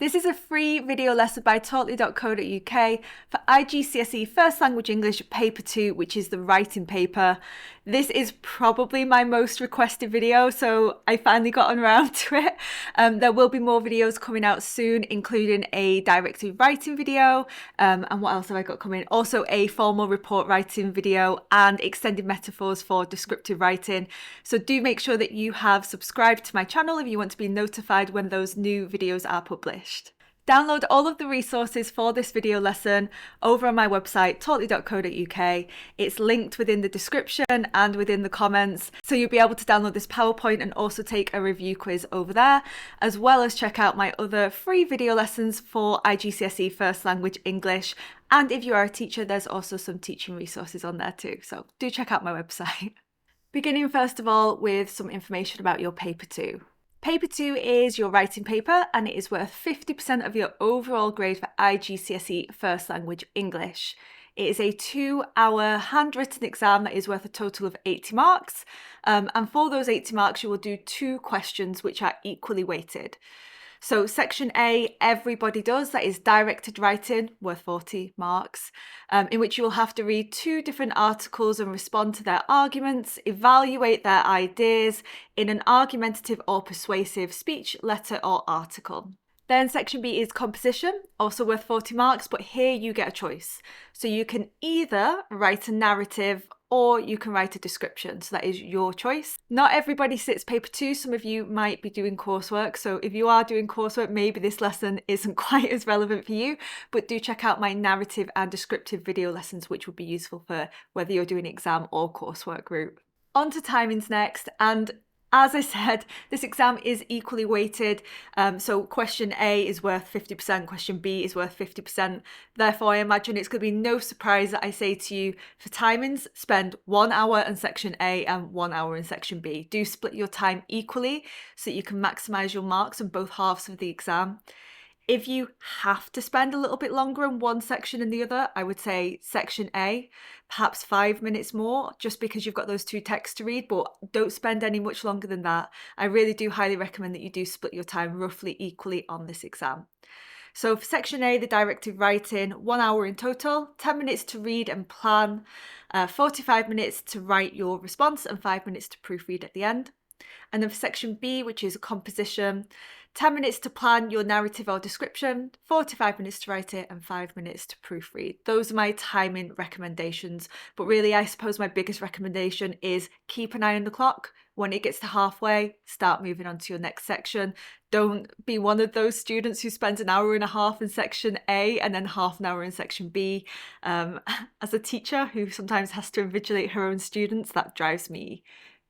This is a free video lesson by talkly.co.uk for IGCSE First Language English Paper 2, which is the writing paper. This is probably my most requested video, so I finally got around to it. There will be more videos coming out soon, including a directed writing video, and what else have I got coming? Also a formal report writing video and extended metaphors for descriptive writing. So do make sure that you have subscribed to my channel if you want to be notified when those new videos are published. Download all of the resources for this video lesson over on my website, talkly.co.uk. It's linked within the description and within the comments, so you'll be able to download this PowerPoint and also take a review quiz over there, as well as check out my other free video lessons for IGCSE First Language English. And if you are a teacher, there's also some teaching resources on there too, so do check out my website. Beginning first of all with some information about your Paper 2. Paper 2 is your writing paper and it is worth 50% of your overall grade for IGCSE First Language English. It is a 2-hour handwritten exam that is worth a total of 80 marks. And for those 80 marks, you will do 2 questions which are equally weighted. So section A, everybody does, that is directed writing, worth 40 marks, in which you will have to read 2 different articles and respond to their arguments, evaluate their ideas in an argumentative or persuasive speech, letter or article. Then section B is composition, also worth 40 marks, but here you get a choice. So you can either write a narrative or you can write a description, so that is your choice. Not everybody sits paper 2, some of you might be doing coursework, so if you are doing coursework, maybe this lesson isn't quite as relevant for you, but do check out my narrative and descriptive video lessons, which will be useful for whether you're doing exam or coursework group. On to timings next, and as I said, this exam is equally weighted, so question A is worth 50%, question B is worth 50%. Therefore, I imagine it's going to be no surprise that I say to you, for timings, spend 1 hour in section A and 1 hour in section B. Do split your time equally so that you can maximise your marks on both halves of the exam. If you have to spend a little bit longer in one section than the other, I would say section A, perhaps 5 minutes more, just because you've got those 2 texts to read, but don't spend any much longer than that. I really do highly recommend that you do split your time roughly equally on this exam. So for section A, the directed writing, 1 hour in total, 10 minutes to read and plan, 45 minutes to write your response and 5 minutes to proofread at the end. And then for section B, which is composition, 10 minutes to plan your narrative or description, 45 minutes to write it, and 5 minutes to proofread. Those are my timing recommendations. But really, I suppose my biggest recommendation is keep an eye on the clock. When it gets to halfway, start moving on to your next section. Don't be one of those students who spends an hour and a half in section A and then half an hour in section B. As a teacher who sometimes has to invigilate her own students, that drives me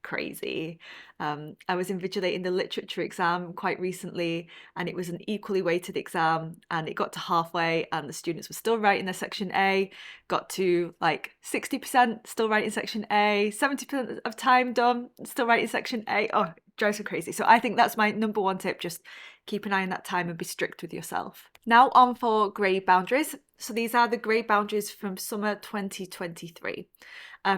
crazy. I was invigilating the literature exam quite recently and it was an equally weighted exam, and it got to halfway and the students were still writing their section A, got to like 60% still writing section A, 70% of time done, still writing section A. Oh, it drives me crazy. So I think that's my number 1 tip, just keep an eye on that time and be strict with yourself. Now on for grade boundaries. So these are the grade boundaries from summer 2023.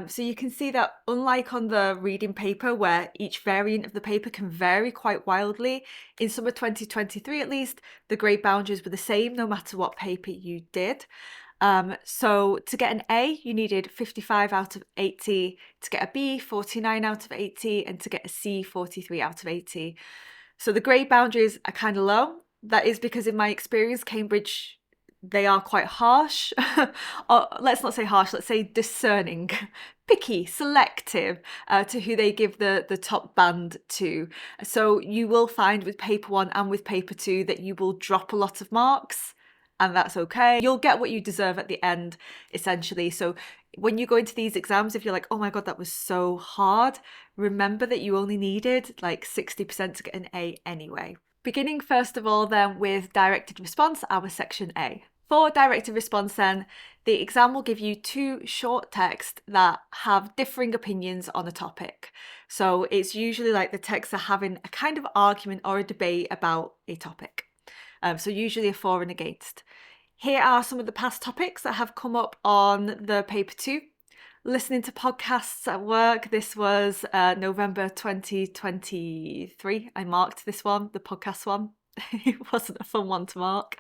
So you can see that unlike on the reading paper where each variant of the paper can vary quite wildly, in summer 2023 at least, the grade boundaries were the same no matter what paper you did. So to get an A, you needed 55 out of 80, to get a B, 49 out of 80, and to get a C, 43 out of 80. So the grade boundaries are kind of low. That is because in my experience, Cambridge, they are quite harsh, or let's not say harsh, let's say discerning, picky, selective to who they give the top band to. So you will find with paper 1 and with paper 2 that you will drop a lot of marks, and that's okay. You'll get what you deserve at the end, essentially. So when you go into these exams, if you're like, oh my God, that was so hard, remember that you only needed like 60% to get an A anyway. Beginning first of all then with directed response, our section A. For directed response then, the exam will give you 2 short texts that have differing opinions on a topic. So it's usually like the texts are having a kind of argument or a debate about a topic. So usually a for and against. Here are some of the past topics that have come up on the paper 2. Listening to podcasts at work. This was November 2023. I marked this one, the podcast one. It wasn't a fun one to mark.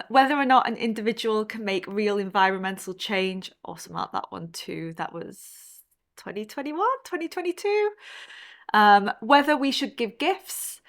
Whether or not an individual can make real environmental change, also mark that one too. That was 2021, 2022. Whether we should give gifts,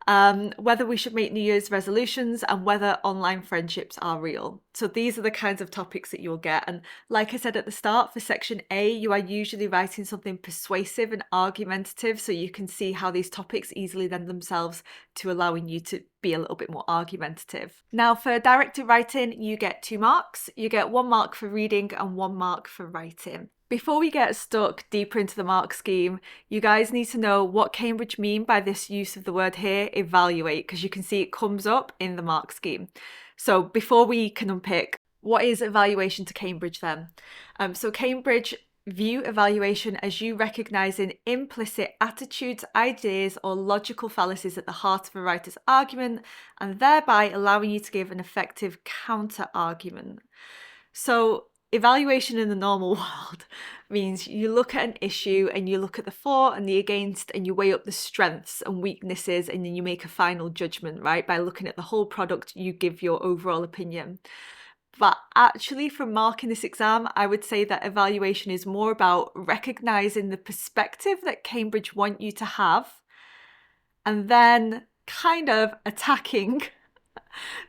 whether we should make New Year's resolutions, and whether online friendships are real. So these are the kinds of topics that you'll get. And like I said at the start, for section A, you are usually writing something persuasive and argumentative, so you can see how these topics easily lend themselves to allowing you to be a little bit more argumentative. Now, for directed writing, you get 2 marks. You get 1 mark for reading and 1 mark for writing. Before we get stuck deeper into the mark scheme, you guys need to know what Cambridge mean by this use of the word here, evaluate, because you can see it comes up in the mark scheme. So before we can unpick, what is evaluation to Cambridge then? So Cambridge view evaluation as you recognising implicit attitudes, ideas, or logical fallacies at the heart of a writer's argument, and thereby allowing you to give an effective counter-argument. So evaluation in the normal world means you look at an issue and you look at the for and the against, and you weigh up the strengths and weaknesses, and then you make a final judgment, right? By looking at the whole product, you give your overall opinion. But actually, from marking this exam, I would say that evaluation is more about recognising the perspective that Cambridge want you to have, and then kind of attacking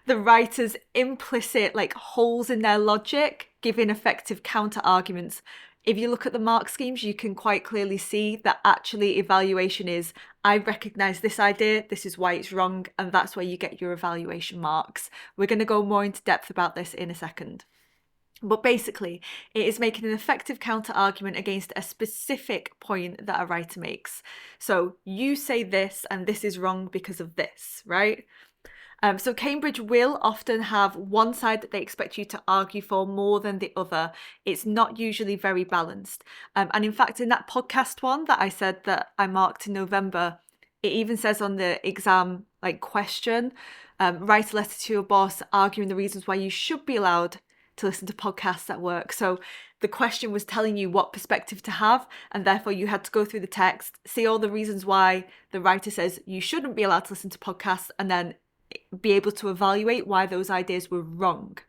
the writer's implicit holes in their logic, giving effective counter arguments. If you look at the mark schemes, you can quite clearly see that actually evaluation is, I recognise this idea, this is why it's wrong, and that's where you get your evaluation marks. We're going to go more into depth about this in a second. But basically, it is making an effective counter argument against a specific point that a writer makes. So you say this and this is wrong because of this, right? So Cambridge will often have one side that they expect you to argue for more than the other. It's not usually very balanced. And in fact, in that podcast one that I said that I marked in November, it even says on the exam question, write a letter to your boss arguing the reasons why you should be allowed to listen to podcasts at work. So the question was telling you what perspective to have, and therefore you had to go through the text, see all the reasons why the writer says you shouldn't be allowed to listen to podcasts, and then be able to evaluate why those ideas were wrong.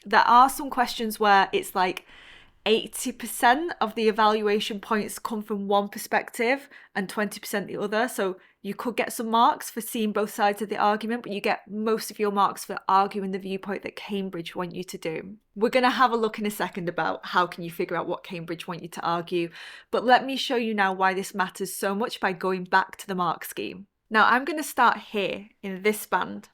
There are some questions where it's 80% of the evaluation points come from one perspective and 20% the other. So you could get some marks for seeing both sides of the argument, but you get most of your marks for arguing the viewpoint that Cambridge want you to do. We're going to have a look in a second about how can you figure out what Cambridge want you to argue, but let me show you now why this matters so much by going back to the mark scheme. Now, I'm going to start here in this band,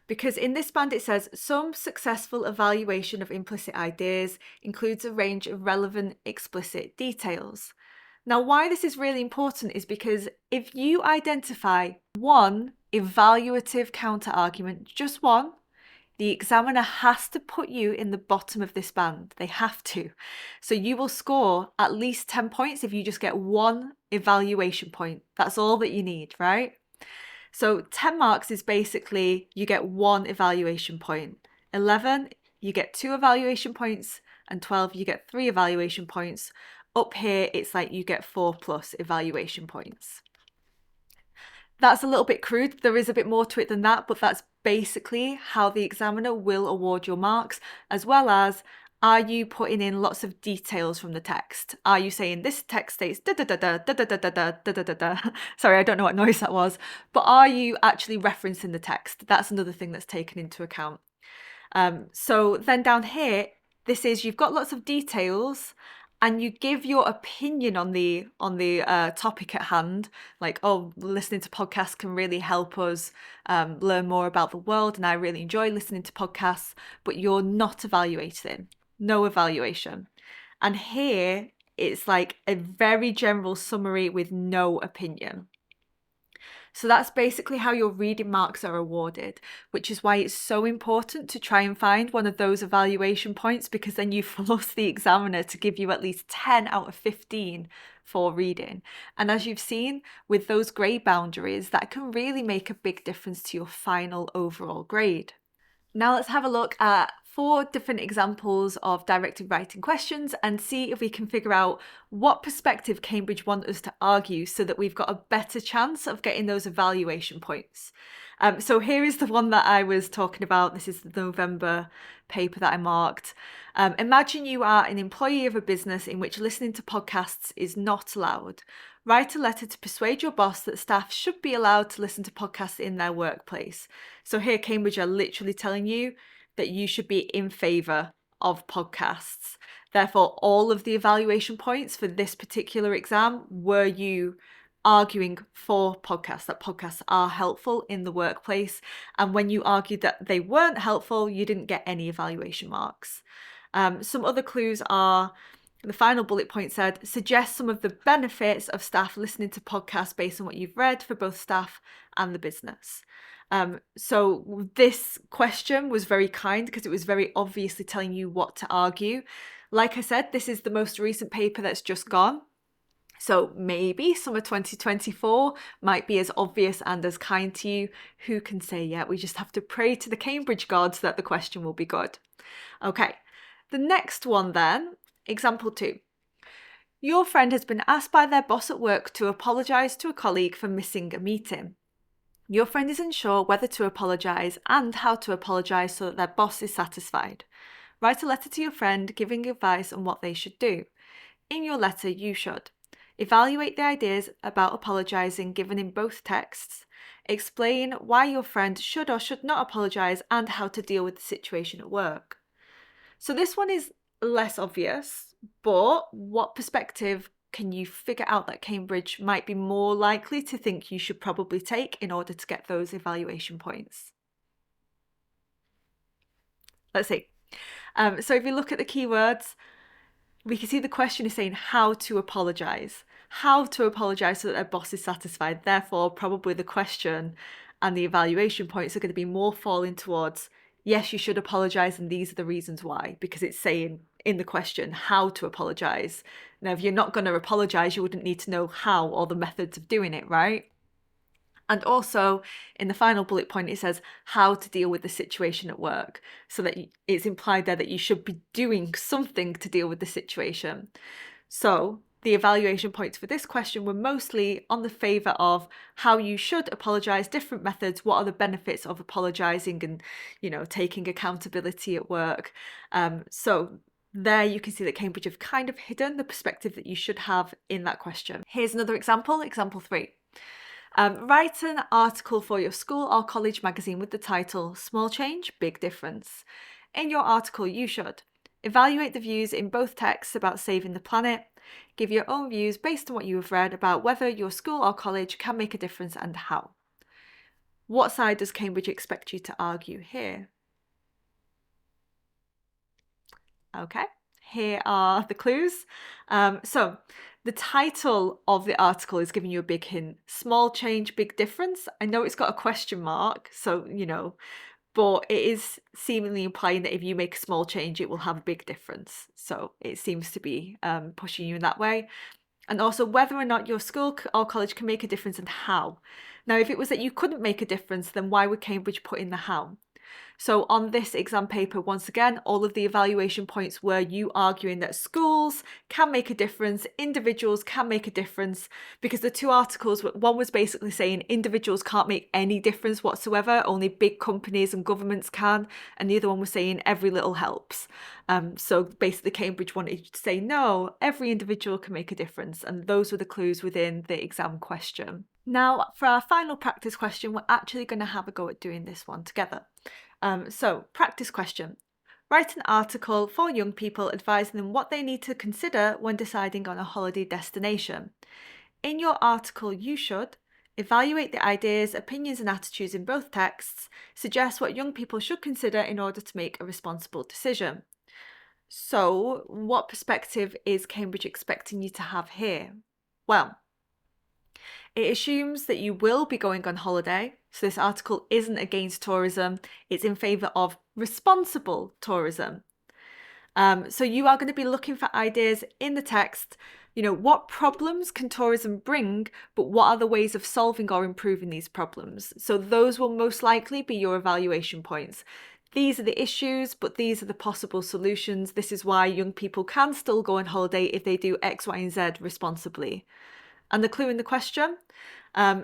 because in this band it says some successful evaluation of implicit ideas includes a range of relevant explicit details. Now, why this is really important is because if you identify one evaluative counter-argument, just one, the examiner has to put you in the bottom of this band. They have to. So you will score at least 10 points if you just get one evaluation point. That's all that you need, right? So 10 marks is basically you get one evaluation point. 11, you get 2 evaluation points, and 12, you get 3 evaluation points. Up here, it's you get 4+ evaluation points. That's a little bit crude. There is a bit more to it than that, but that's basically how the examiner will award your marks, as well as, are you putting in lots of details from the text? Are you saying this text states da da da da da da da da da da da da da? Sorry, I don't know what noise that was. But are you actually referencing the text? That's another thing that's taken into account. So then down here, this is you've got lots of details, and you give your opinion on the topic at hand, listening to podcasts can really help us learn more about the world, and I really enjoy listening to podcasts, but you're not evaluating. No evaluation. And here it's a very general summary with no opinion. So that's basically how your reading marks are awarded, which is why it's so important to try and find one of those evaluation points, because then you force the examiner to give you at least 10 out of 15 for reading. And as you've seen with those grade boundaries, that can really make a big difference to your final overall grade. Now let's have a look at 4 different examples of directed writing questions and see if we can figure out what perspective Cambridge want us to argue so that we've got a better chance of getting those evaluation points. So here is the one that I was talking about. This is the November paper that I marked. Imagine you are an employee of a business in which listening to podcasts is not allowed. Write a letter to persuade your boss that staff should be allowed to listen to podcasts in their workplace. So here, Cambridge are literally telling you that you should be in favour of podcasts. Therefore, all of the evaluation points for this particular exam were you arguing for podcasts, that podcasts are helpful in the workplace. And when you argued that they weren't helpful, you didn't get any evaluation marks. Some other clues are, the final bullet point said, suggest some of the benefits of staff listening to podcasts based on what you've read for both staff and the business. So this question was very kind because it was very obviously telling you what to argue. Like I said, this is the most recent paper that's just gone. So maybe summer 2024 might be as obvious and as kind to you. Who can say yet? We just have to pray to the Cambridge gods that the question will be good. Okay, the next one then, example 2. Your friend has been asked by their boss at work to apologise to a colleague for missing a meeting. Your friend is unsure whether to apologise and how to apologise so that their boss is satisfied. Write a letter to your friend giving advice on what they should do. In your letter, you should evaluate the ideas about apologising given in both texts, explain why your friend should or should not apologise and how to deal with the situation at work. So this one is less obvious, but what perspective can you figure out that Cambridge might be more likely to think you should probably take in order to get those evaluation points? Let's see. So if you look at the keywords, we can see the question is saying how to apologise. How to apologise so that their boss is satisfied. Therefore, probably the question and the evaluation points are going to be more falling towards, yes, you should apologise and these are the reasons why, because it's saying in the question how to apologise. Now, if you're not going to apologise, you wouldn't need to know how or the methods of doing it, right? And also in the final bullet point, it says how to deal with the situation at work. So that it's implied there that you should be doing something to deal with the situation. So the evaluation points for this question were mostly on the favour of how you should apologise, different methods, what are the benefits of apologising and, taking accountability at work. So there you can see that Cambridge have kind of hidden the perspective that you should have in that question. Here's another example, example 3. Write an article for your school or college magazine with the title Small Change, Big Difference. In your article, you should evaluate the views in both texts about saving the planet, give your own views based on what you have read about whether your school or college can make a difference and how. What side does Cambridge expect you to argue here? Okay, here are the clues. So the title of the article is giving you a big hint. Small change, big difference. I know it's got a question mark, so, but it is seemingly implying that if you make a small change, it will have a big difference. So it seems to be pushing you in that way. And also whether or not your school or college can make a difference and how. Now, if it was that you couldn't make a difference, then why would Cambridge put in the how? So on this exam paper, once again, all of the evaluation points were you arguing that schools can make a difference, individuals can make a difference, because the two articles, one was basically saying individuals can't make any difference whatsoever, only big companies and governments can, and the other one was saying every little helps. So basically Cambridge wanted to say, no, every individual can make a difference, and those were the clues within the exam question. Now, for our final practice question, we're actually going to have a go at doing this one together. So, practice question. Write an article for young people advising them what they need to consider when deciding on a holiday destination. In your article, you should evaluate the ideas, opinions and attitudes in both texts, suggest what young people should consider in order to make a responsible decision. So, what perspective is Cambridge expecting you to have here? Well, it assumes that you will be going on holiday. So this article isn't against tourism, it's in favour of responsible tourism. So you are going to be looking for ideas in the text, what problems can tourism bring, but what are the ways of solving or improving these problems? So those will most likely be your evaluation points. These are the issues, but these are the possible solutions. This is why young people can still go on holiday if they do X, Y, and Z responsibly. and the clue in the question.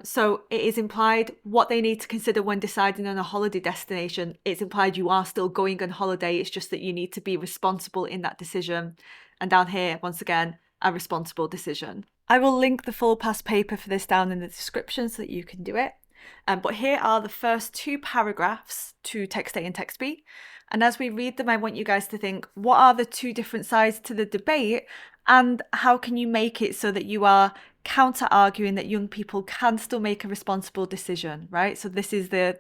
So it is implied what they need to consider when deciding on a holiday destination. It's implied you are still going on holiday. It's just that you need to be responsible in that decision. And down here, once again, a responsible decision. I will link the full past paper for this down in the description so that you can do it. But here are the first two paragraphs to text A and text B. And as we read them, I want you guys to think, what are the two different sides to the debate? And how can you make it so that you are counter-arguing that young people can still make a responsible decision, right? So this is the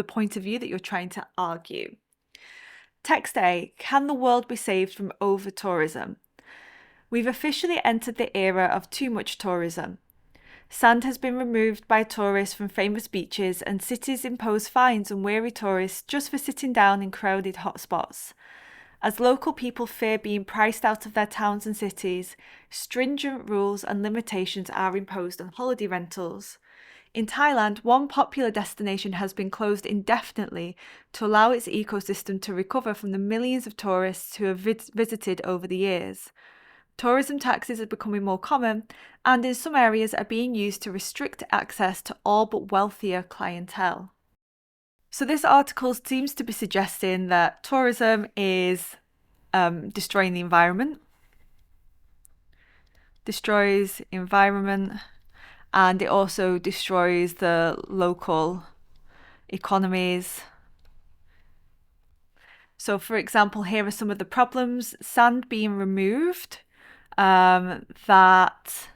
point of view that you're trying to argue. Text A, can the world be saved from over-tourism? We've officially entered the era of too much tourism. Sand has been removed by tourists from famous beaches, and cities impose fines on weary tourists just for sitting down in crowded hotspots. As local people fear being priced out of their towns and cities, stringent rules and limitations are imposed on holiday rentals. In Thailand, one popular destination has been closed indefinitely to allow its ecosystem to recover from the millions of tourists who have visited over the years. Tourism taxes are becoming more common and in some areas are being used to restrict access to all but wealthier clientele. So this article seems to be suggesting that tourism is destroying the environment, and it also destroys the local economies. So for example, here are some of the problems. Sand being removed, that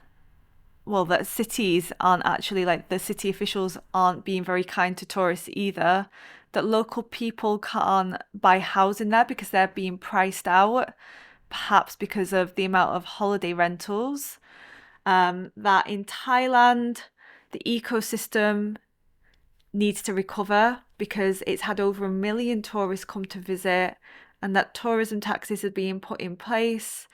cities aren't actually, like, the city officials aren't being very kind to tourists either, that local people can't buy housing there because they're being priced out, perhaps because of the amount of holiday rentals, that in Thailand, the ecosystem needs to recover because it's had over 1 million tourists come to visit, and that tourism taxes are being put in place,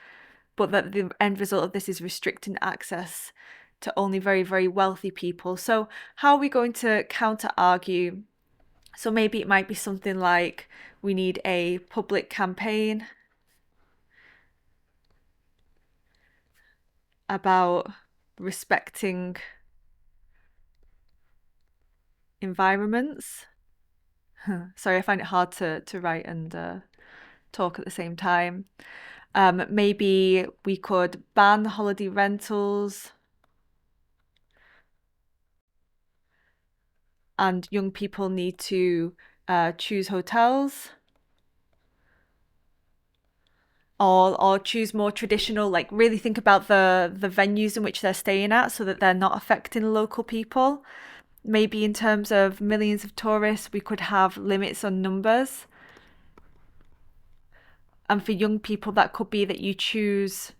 but that the end result of this is restricting access to only very, very wealthy people. So how are we going to counter-argue? So maybe it might be something like, we need a public campaign about respecting environments. Sorry, I find it hard to write and talk at the same time. Maybe we could ban holiday rentals, and young people need to choose hotels, or choose more traditional, like really think about the venues in which they're staying at so that they're not affecting local people. Maybe in terms of millions of tourists, we could have limits on numbers. And for young people, that could be that you choose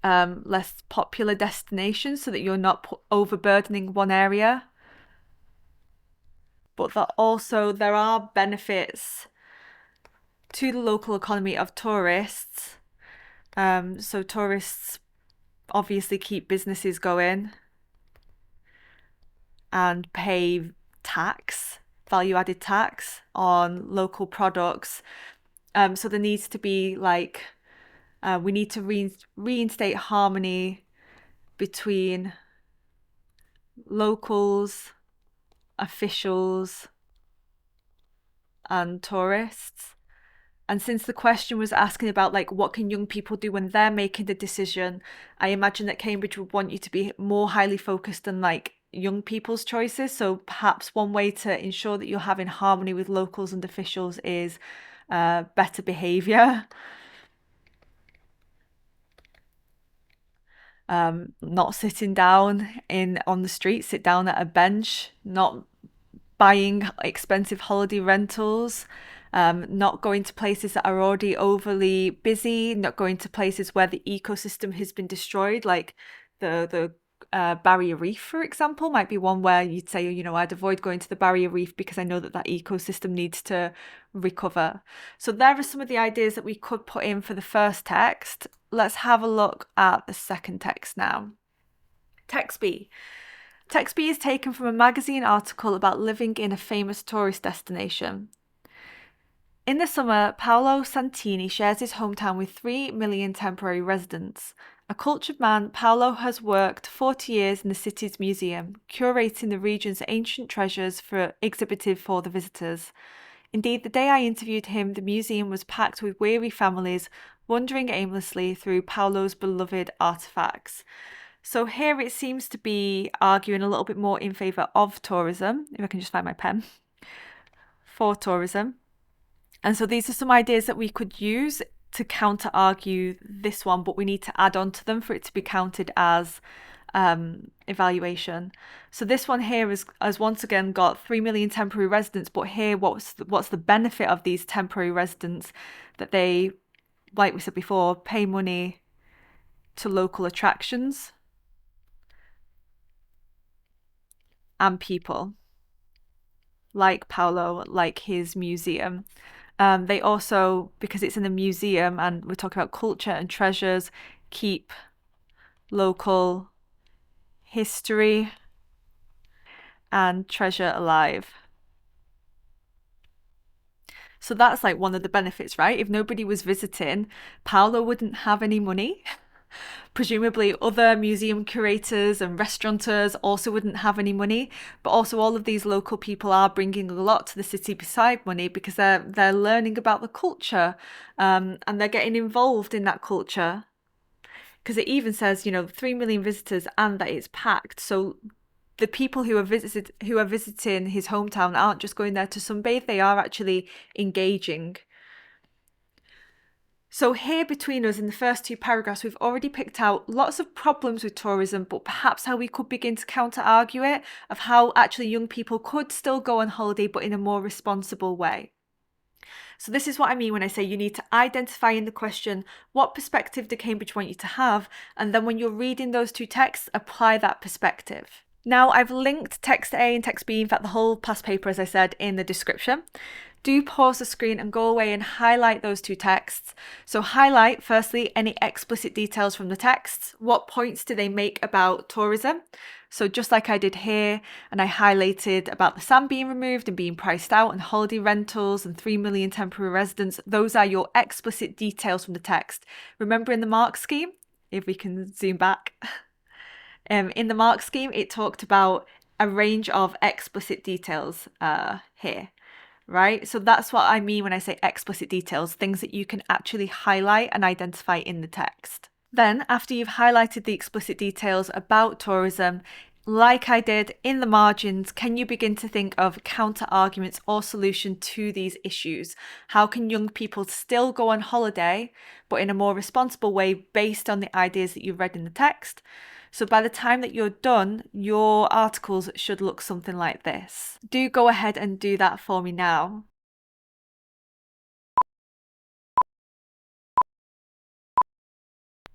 less popular destinations so that you're not overburdening one area. But that also there are benefits to the local economy of tourists. So tourists obviously keep businesses going and pay tax, value-added tax on local products. So there needs to be, like, we need to reinstate harmony between locals, officials, and tourists. And since the question was asking about, like, what can young people do when they're making the decision, I imagine that Cambridge would want you to be more highly focused on, like, young people's choices. So perhaps one way to ensure that you're having harmony with locals and officials is better behaviour. Not sitting down on the street, sit down at a bench, not buying expensive holiday rentals, not going to places that are already overly busy, not going to places where the ecosystem has been destroyed, like the Barrier Reef, for example, might be one where you'd say, I'd avoid going to the Barrier Reef because I know that ecosystem needs to recover. So there are some of the ideas that we could put in for the first text. Let's have a look at the second text now. Text B. Text B is taken from a magazine article about living in a famous tourist destination. In the summer, Paolo Santini shares his hometown with 3 million temporary residents. A cultured man, Paolo has worked 40 years in the city's museum, curating the region's ancient treasures for exhibited for the visitors. Indeed, the day I interviewed him, the museum was packed with weary families wandering aimlessly through Paolo's beloved artifacts. So here it seems to be arguing a little bit more in favour of tourism, if I can just find my pen, for tourism. And so these are some ideas that we could use to counter argue this one, but we need to add on to them for it to be counted as evaluation. So this one here has once again got 3 million temporary residents, but here what's the benefit of these temporary residents? That they, like we said before, pay money to local attractions and people like Paolo, like his museum. They also, because it's in a museum and we're talking about culture and treasures, keep local history and treasure alive. So that's like one of the benefits, right? If nobody was visiting, Paolo wouldn't have any money. Presumably other museum curators and restaurateurs also wouldn't have any money, but also all of these local people are bringing a lot to the city beside money because they're learning about the culture, and they're getting involved in that culture. Because it even says, 3 million visitors and that it's packed. So the people who are visiting his hometown aren't just going there to sunbathe, they are actually engaging. So here between us in the first two paragraphs, we've already picked out lots of problems with tourism, but perhaps how we could begin to counter argue it, of how actually young people could still go on holiday, but in a more responsible way. So this is what I mean when I say you need to identify in the question, what perspective do Cambridge want you to have? And then when you're reading those two texts, apply that perspective. Now I've linked text A and text B, in fact the whole past paper as I said, in the description. Do pause the screen and go away and highlight those two texts. So highlight firstly any explicit details from the texts. What points do they make about tourism? So just like I did here, and I highlighted about the sand being removed and being priced out and holiday rentals and 3 million temporary residents, those are your explicit details from the text. Remember in the mark scheme, if we can zoom back, in the mark scheme, it talked about a range of explicit details here. Right? So that's what I mean when I say explicit details, things that you can actually highlight and identify in the text. Then, after you've highlighted the explicit details about tourism, like I did in the margins, can you begin to think of counter arguments or solution to these issues? How can young people still go on holiday, but in a more responsible way based on the ideas that you've read in the text? So by the time that you're done, your articles should look something like this. Do go ahead and do that for me now.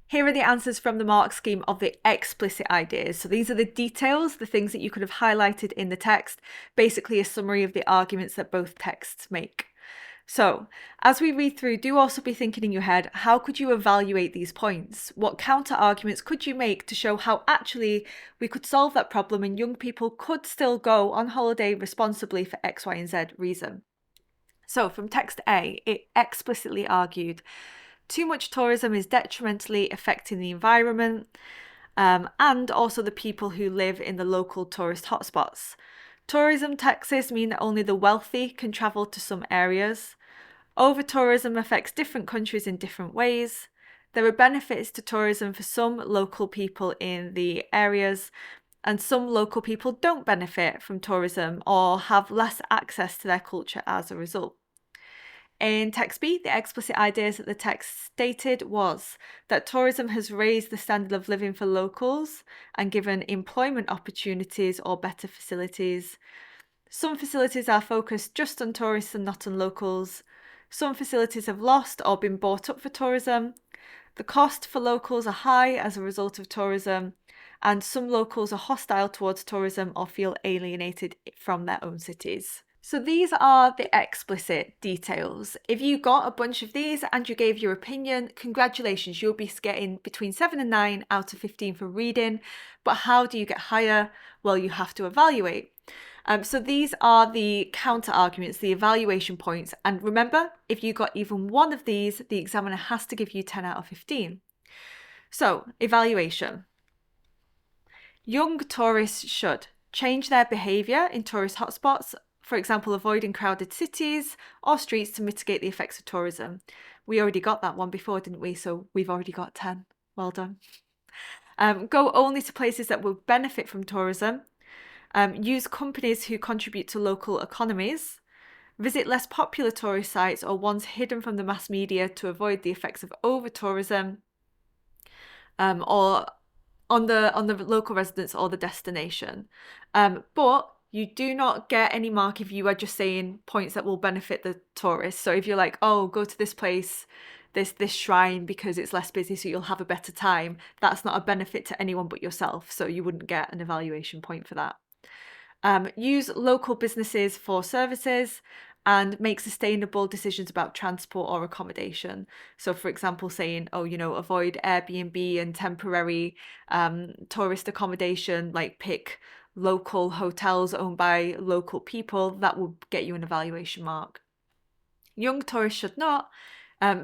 Here are the answers from the mark scheme of the explicit ideas. So these are the details, the things that you could have highlighted in the text, basically a summary of the arguments that both texts make. So, as we read through, do also be thinking in your head, how could you evaluate these points? What counter arguments could you make to show how actually we could solve that problem and young people could still go on holiday responsibly for X, Y, and Z reason? So, from text A, it explicitly argued too much tourism is detrimentally affecting the environment and also the people who live in the local tourist hotspots. Tourism taxes mean that only the wealthy can travel to some areas. Over-tourism affects different countries in different ways. There are benefits to tourism for some local people in the areas, and some local people don't benefit from tourism or have less access to their culture as a result. In text B, the explicit ideas that the text stated was that tourism has raised the standard of living for locals and given employment opportunities or better facilities. Some facilities are focused just on tourists and not on locals. Some facilities have lost or been bought up for tourism. The cost for locals are high as a result of tourism, and some locals are hostile towards tourism or feel alienated from their own cities. So these are the explicit details. If you got a bunch of these and you gave your opinion, congratulations, you'll be getting between 7 and 9 out of 15 for reading. But how do you get higher? Well, you have to evaluate. So these are the counter arguments, the evaluation points. And remember, if you got even one of these, the examiner has to give you 10 out of 15. So, evaluation. Young tourists should change their behaviour in tourist hotspots, for example, avoiding crowded cities or streets to mitigate the effects of tourism. We already got that one before, didn't we? So we've already got 10. Well done. Go only to places that will benefit from tourism. Use companies who contribute to local economies. Visit less popular tourist sites or ones hidden from the mass media to avoid the effects of over-tourism. Or on the local residents or the destination. But you do not get any mark if you are just saying points that will benefit the tourists. So if you're like, oh, go to this place, this shrine because it's less busy so you'll have a better time, that's not a benefit to anyone but yourself. So you wouldn't get an evaluation point for that. Use local businesses for services and make sustainable decisions about transport or accommodation. So, for example, saying, oh, avoid Airbnb and temporary tourist accommodation, like pick local hotels owned by local people, that will get you an evaluation mark. Young tourists should not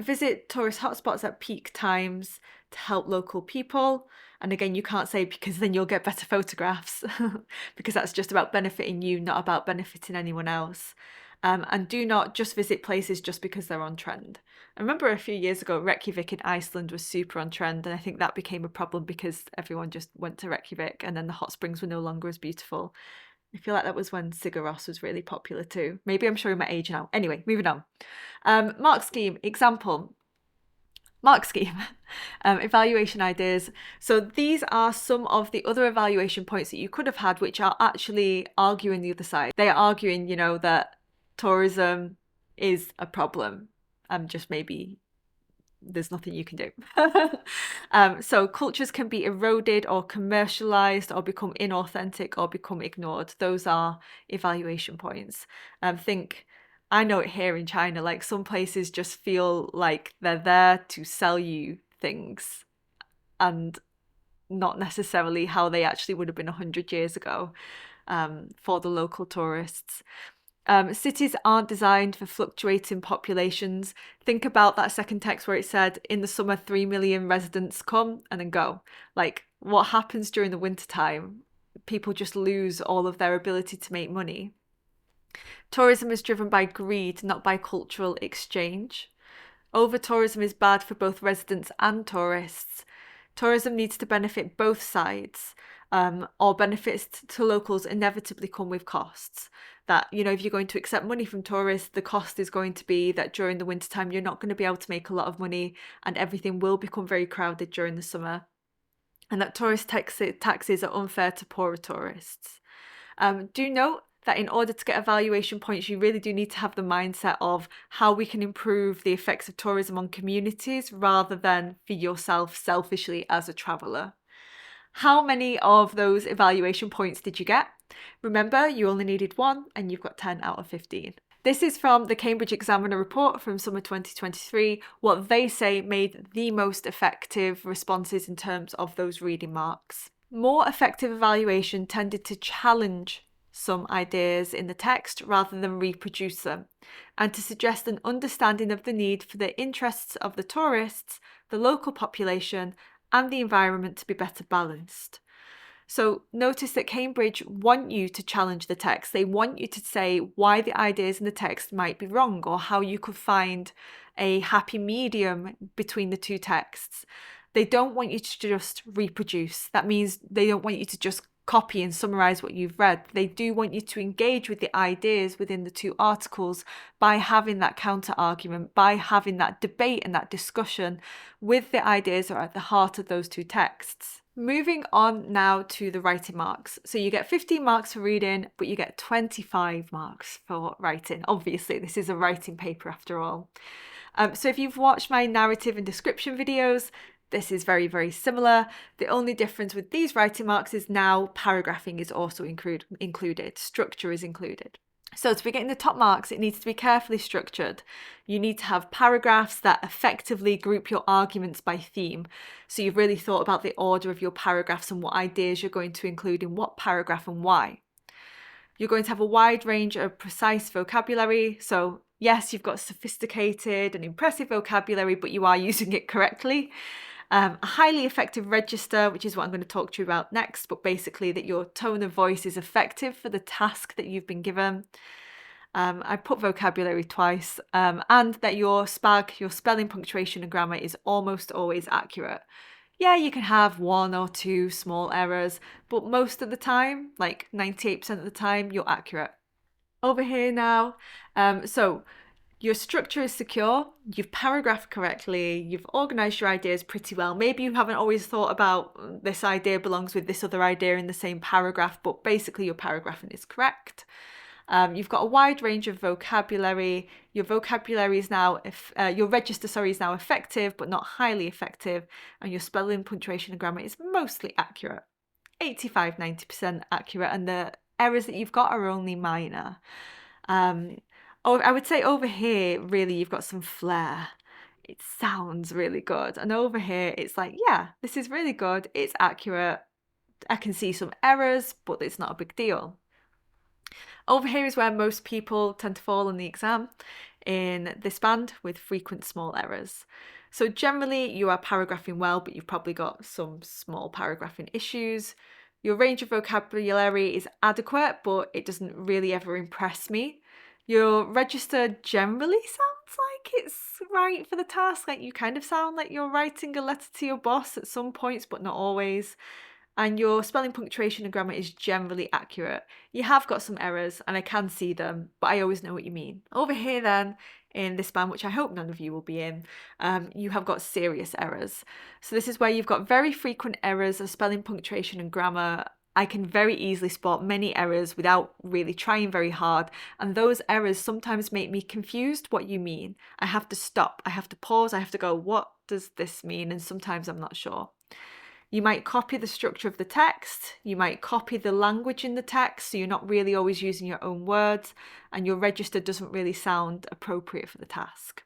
visit tourist hotspots at peak times to help local people. And again, you can't say because then you'll get better photographs because that's just about benefiting you, not about benefiting anyone else. And do not just visit places just because they're on trend. I remember a few years ago, Reykjavik in Iceland was super on trend, and I think that became a problem because everyone just went to Reykjavik and then the hot springs were no longer as beautiful. I feel like that was when Sigur Rós was really popular too. Maybe I'm showing my age now. Anyway, moving on. Mark scheme, example. Mark scheme, evaluation ideas. So these are some of the other evaluation points that you could have had, which are actually arguing the other side. They are arguing, that tourism is a problem. Just maybe there's nothing you can do. So cultures can be eroded or commercialized or become inauthentic or become ignored. Those are evaluation points. I know it here in China, like some places just feel like they're there to sell you things and not necessarily how they actually would have been 100 years ago for the local tourists. Cities aren't designed for fluctuating populations. Think about that second text where it said, in the summer, 3 million residents come and then go. Like, what happens during the winter time? People just lose all of their ability to make money. Tourism is driven by greed, not by cultural exchange. Over-tourism is bad for both residents and tourists. Tourism needs to benefit both sides, or benefits to locals inevitably come with costs. That, if you're going to accept money from tourists, the cost is going to be that during the wintertime, you're not going to be able to make a lot of money and everything will become very crowded during the summer. And that tourist taxes are unfair to poorer tourists. Do note that in order to get evaluation points, you really do need to have the mindset of how we can improve the effects of tourism on communities rather than for yourself selfishly as a traveller. How many of those evaluation points did you get? Remember, you only needed one and you've got 10 out of 15. This is from the Cambridge Examiner report from summer 2023, what they say made the most effective responses in terms of those reading marks. More effective evaluation tended to challenge some ideas in the text rather than reproduce them, and to suggest an understanding of the need for the interests of the tourists, the local population, and the environment to be better balanced. So notice that Cambridge want you to challenge the text. They want you to say why the ideas in the text might be wrong or how you could find a happy medium between the two texts. They don't want you to just reproduce. That means they don't want you to just copy and summarize what you've read. They do want you to engage with the ideas within the two articles by having that counter argument, by having that debate and that discussion with the ideas that are at the heart of those two texts. Moving on now to the writing marks. So you get 15 marks for reading, but you get 25 marks for writing. Obviously, this is a writing paper after all. So if you've watched my narrative and description videos, this is very, very similar. The only difference with these writing marks is now paragraphing is also included. Structure is included. So to be getting the top marks, it needs to be carefully structured. You need to have paragraphs that effectively group your arguments by theme. So you've really thought about the order of your paragraphs and what ideas you're going to include in what paragraph and why. You're going to have a wide range of precise vocabulary. So yes, you've got sophisticated and impressive vocabulary, but you are using it correctly. A highly effective register, which is what I'm going to talk to you about next, but basically that your tone of voice is effective for the task that you've been given. I put vocabulary twice, and that your SPAG, your spelling, punctuation and grammar, is almost always accurate. Yeah, you can have 1 or 2 small errors, but most of the time, like 98% of the time, you're accurate. Over here now, so your structure is secure, you've paragraphed correctly, you've organised your ideas pretty well. Maybe you haven't always thought about this idea belongs with this other idea in the same paragraph, but basically your paragraphing is correct. You've got a wide range of vocabulary. Your vocabulary is now, your register, sorry, is now effective, but not highly effective. And your spelling, punctuation and grammar is mostly accurate. 85–90% accurate, and the errors that you've got are only minor. I would say over here, really, you've got some flair. It sounds really good. And over here, it's like, yeah, this is really good. It's accurate. I can see some errors, but it's not a big deal. Over here is where most people tend to fall on the exam, in this band with frequent small errors. So generally you are paragraphing well, but you've probably got some small paragraphing issues. Your range of vocabulary is adequate, but it doesn't really ever impress me. Your register generally sounds like it's right for the task, like you kind of sound like you're writing a letter to your boss at some points, but not always. And your spelling, punctuation and grammar is generally accurate. You have got some errors and I can see them, but I always know what you mean. Over here then, in this band, which I hope none of you will be in, you have got serious errors. So this is where you've got very frequent errors of spelling, punctuation and grammar. I can very easily spot many errors without really trying very hard, and those errors sometimes make me confused what you mean. I have to stop, I have to pause, I have to go, what does this mean? And sometimes I'm not sure. You might copy the structure of the text, you might copy the language in the text, so you're not really always using your own words, and your register doesn't really sound appropriate for the task.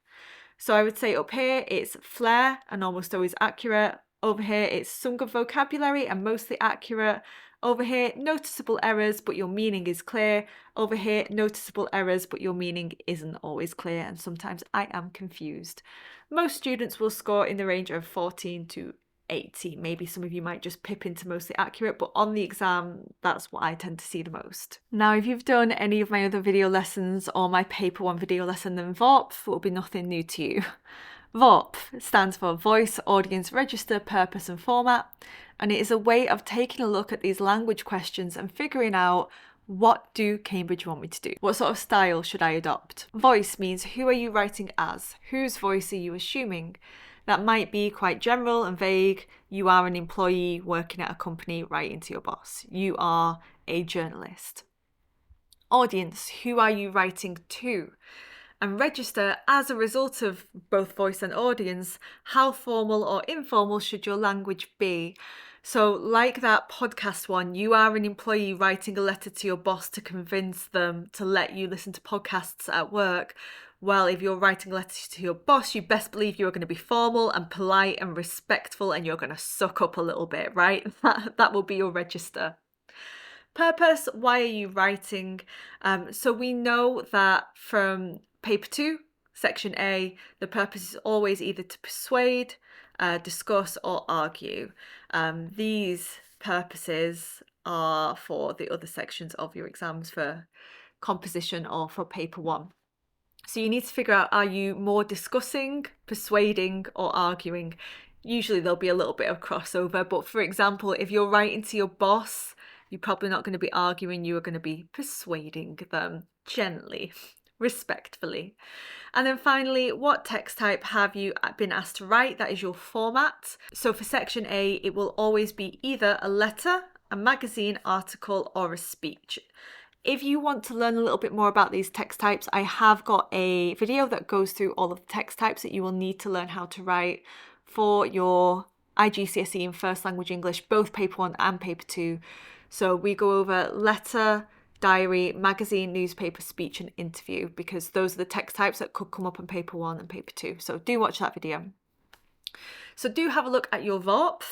So I would say up here it's flair and almost always accurate. Over here it's some good vocabulary and mostly accurate. Over here, noticeable errors, but your meaning is clear. Over here, noticeable errors, but your meaning isn't always clear, and sometimes I am confused. Most students will score in the range of 14 to 80. Maybe some of you might just pip into mostly accurate, but on the exam, that's what I tend to see the most. Now, if you've done any of my other video lessons or my paper 1 video lesson, then VORP will be nothing new to you. VORP stands for Voice, Audience, Register, Purpose and Format, and it is a way of taking a look at these language questions and figuring out, what do Cambridge want me to do? What sort of style should I adopt? Voice means who are you writing as? Whose voice are you assuming? That might be quite general and vague. You are an employee working at a company writing to your boss. You are a journalist. Audience, who are you writing to? And register, as a result of both voice and audience, how formal or informal should your language be? So like that podcast one, you are an employee writing a letter to your boss to convince them to let you listen to podcasts at work. Well, if you're writing a letter to your boss, you best believe you're going to be formal and polite and respectful, and you're going to suck up a little bit, right? That will be your register. Purpose, why are you writing? So we know that from paper 2, section A, the purpose is always either to persuade, discuss or argue. These purposes are for the other sections of your exams, for composition or for paper 1. So you need to figure out, are you more discussing, persuading or arguing? Usually there'll be a little bit of crossover, but for example, if you're writing to your boss, you're probably not going to be arguing, you are going to be persuading them gently, respectfully. And then finally, what text type have you been asked to write? That is your format. So for section A, it will always be either a letter, a magazine article or a speech. If you want to learn a little bit more about these text types, I have got a video that goes through all of the text types that you will need to learn how to write for your IGCSE in First Language English, both paper 1 and paper 2. So we go over letter, diary, magazine, newspaper, speech and interview, because those are the text types that could come up in paper 1 and paper 2. So do watch that video. So do have a look at your VORP.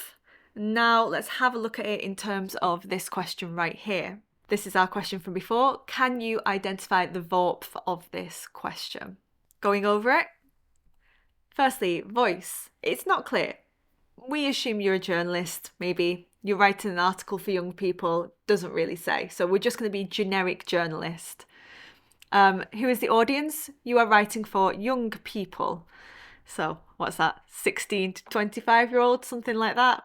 Now let's have a look at it in terms of this question right here. This is our question from before. Can you identify the VORP of this question? Going over it. Firstly, voice. It's not clear. we assume you're a journalist, maybe. You're writing an article for young people, doesn't really say. So we're just going to be generic journalist. Who is the audience? You are writing for young people. So what's that? 16 to 25-year-olds, something like that.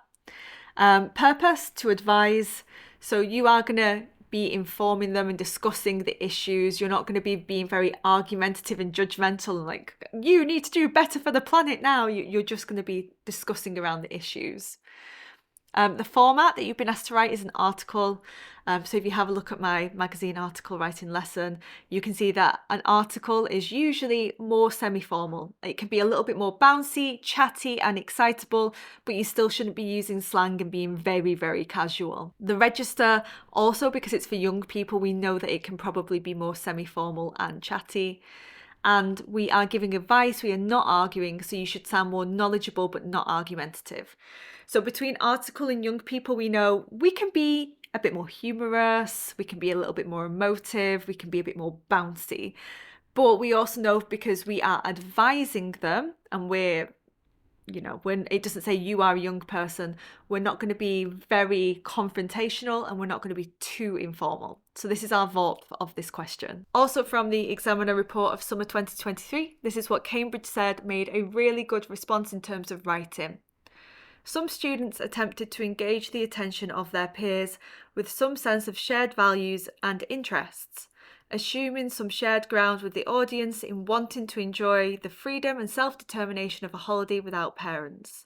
Purpose, to advise. So you are going to be informing them and discussing the issues. You're not going to be being very argumentative and judgmental and like, you need to do better for the planet now. You're just going to be discussing around the issues. The format that you've been asked to write is an article. So if you have a look at my magazine article writing lesson, you can see that an article is usually more semi-formal. It can be a little bit more bouncy, chatty and excitable, but you still shouldn't be using slang and being very, very casual. The register, also because it's for young people, we know that it can probably be more semi-formal and chatty. And we are giving advice, we are not arguing, so you should sound more knowledgeable but not argumentative. So between article and young people, we know we can be a bit more humorous, we can be a little bit more emotive, we can be a bit more bouncy. But we also know because we are advising them and we're, when it doesn't say you are a young person, we're not going to be very confrontational and we're not going to be too informal. So this is our vault of this question. Also from the Examiner report of summer 2023, this is what Cambridge said made a really good response in terms of writing. Some students attempted to engage the attention of their peers with some sense of shared values and interests, assuming some shared ground with the audience in wanting to enjoy the freedom and self-determination of a holiday without parents.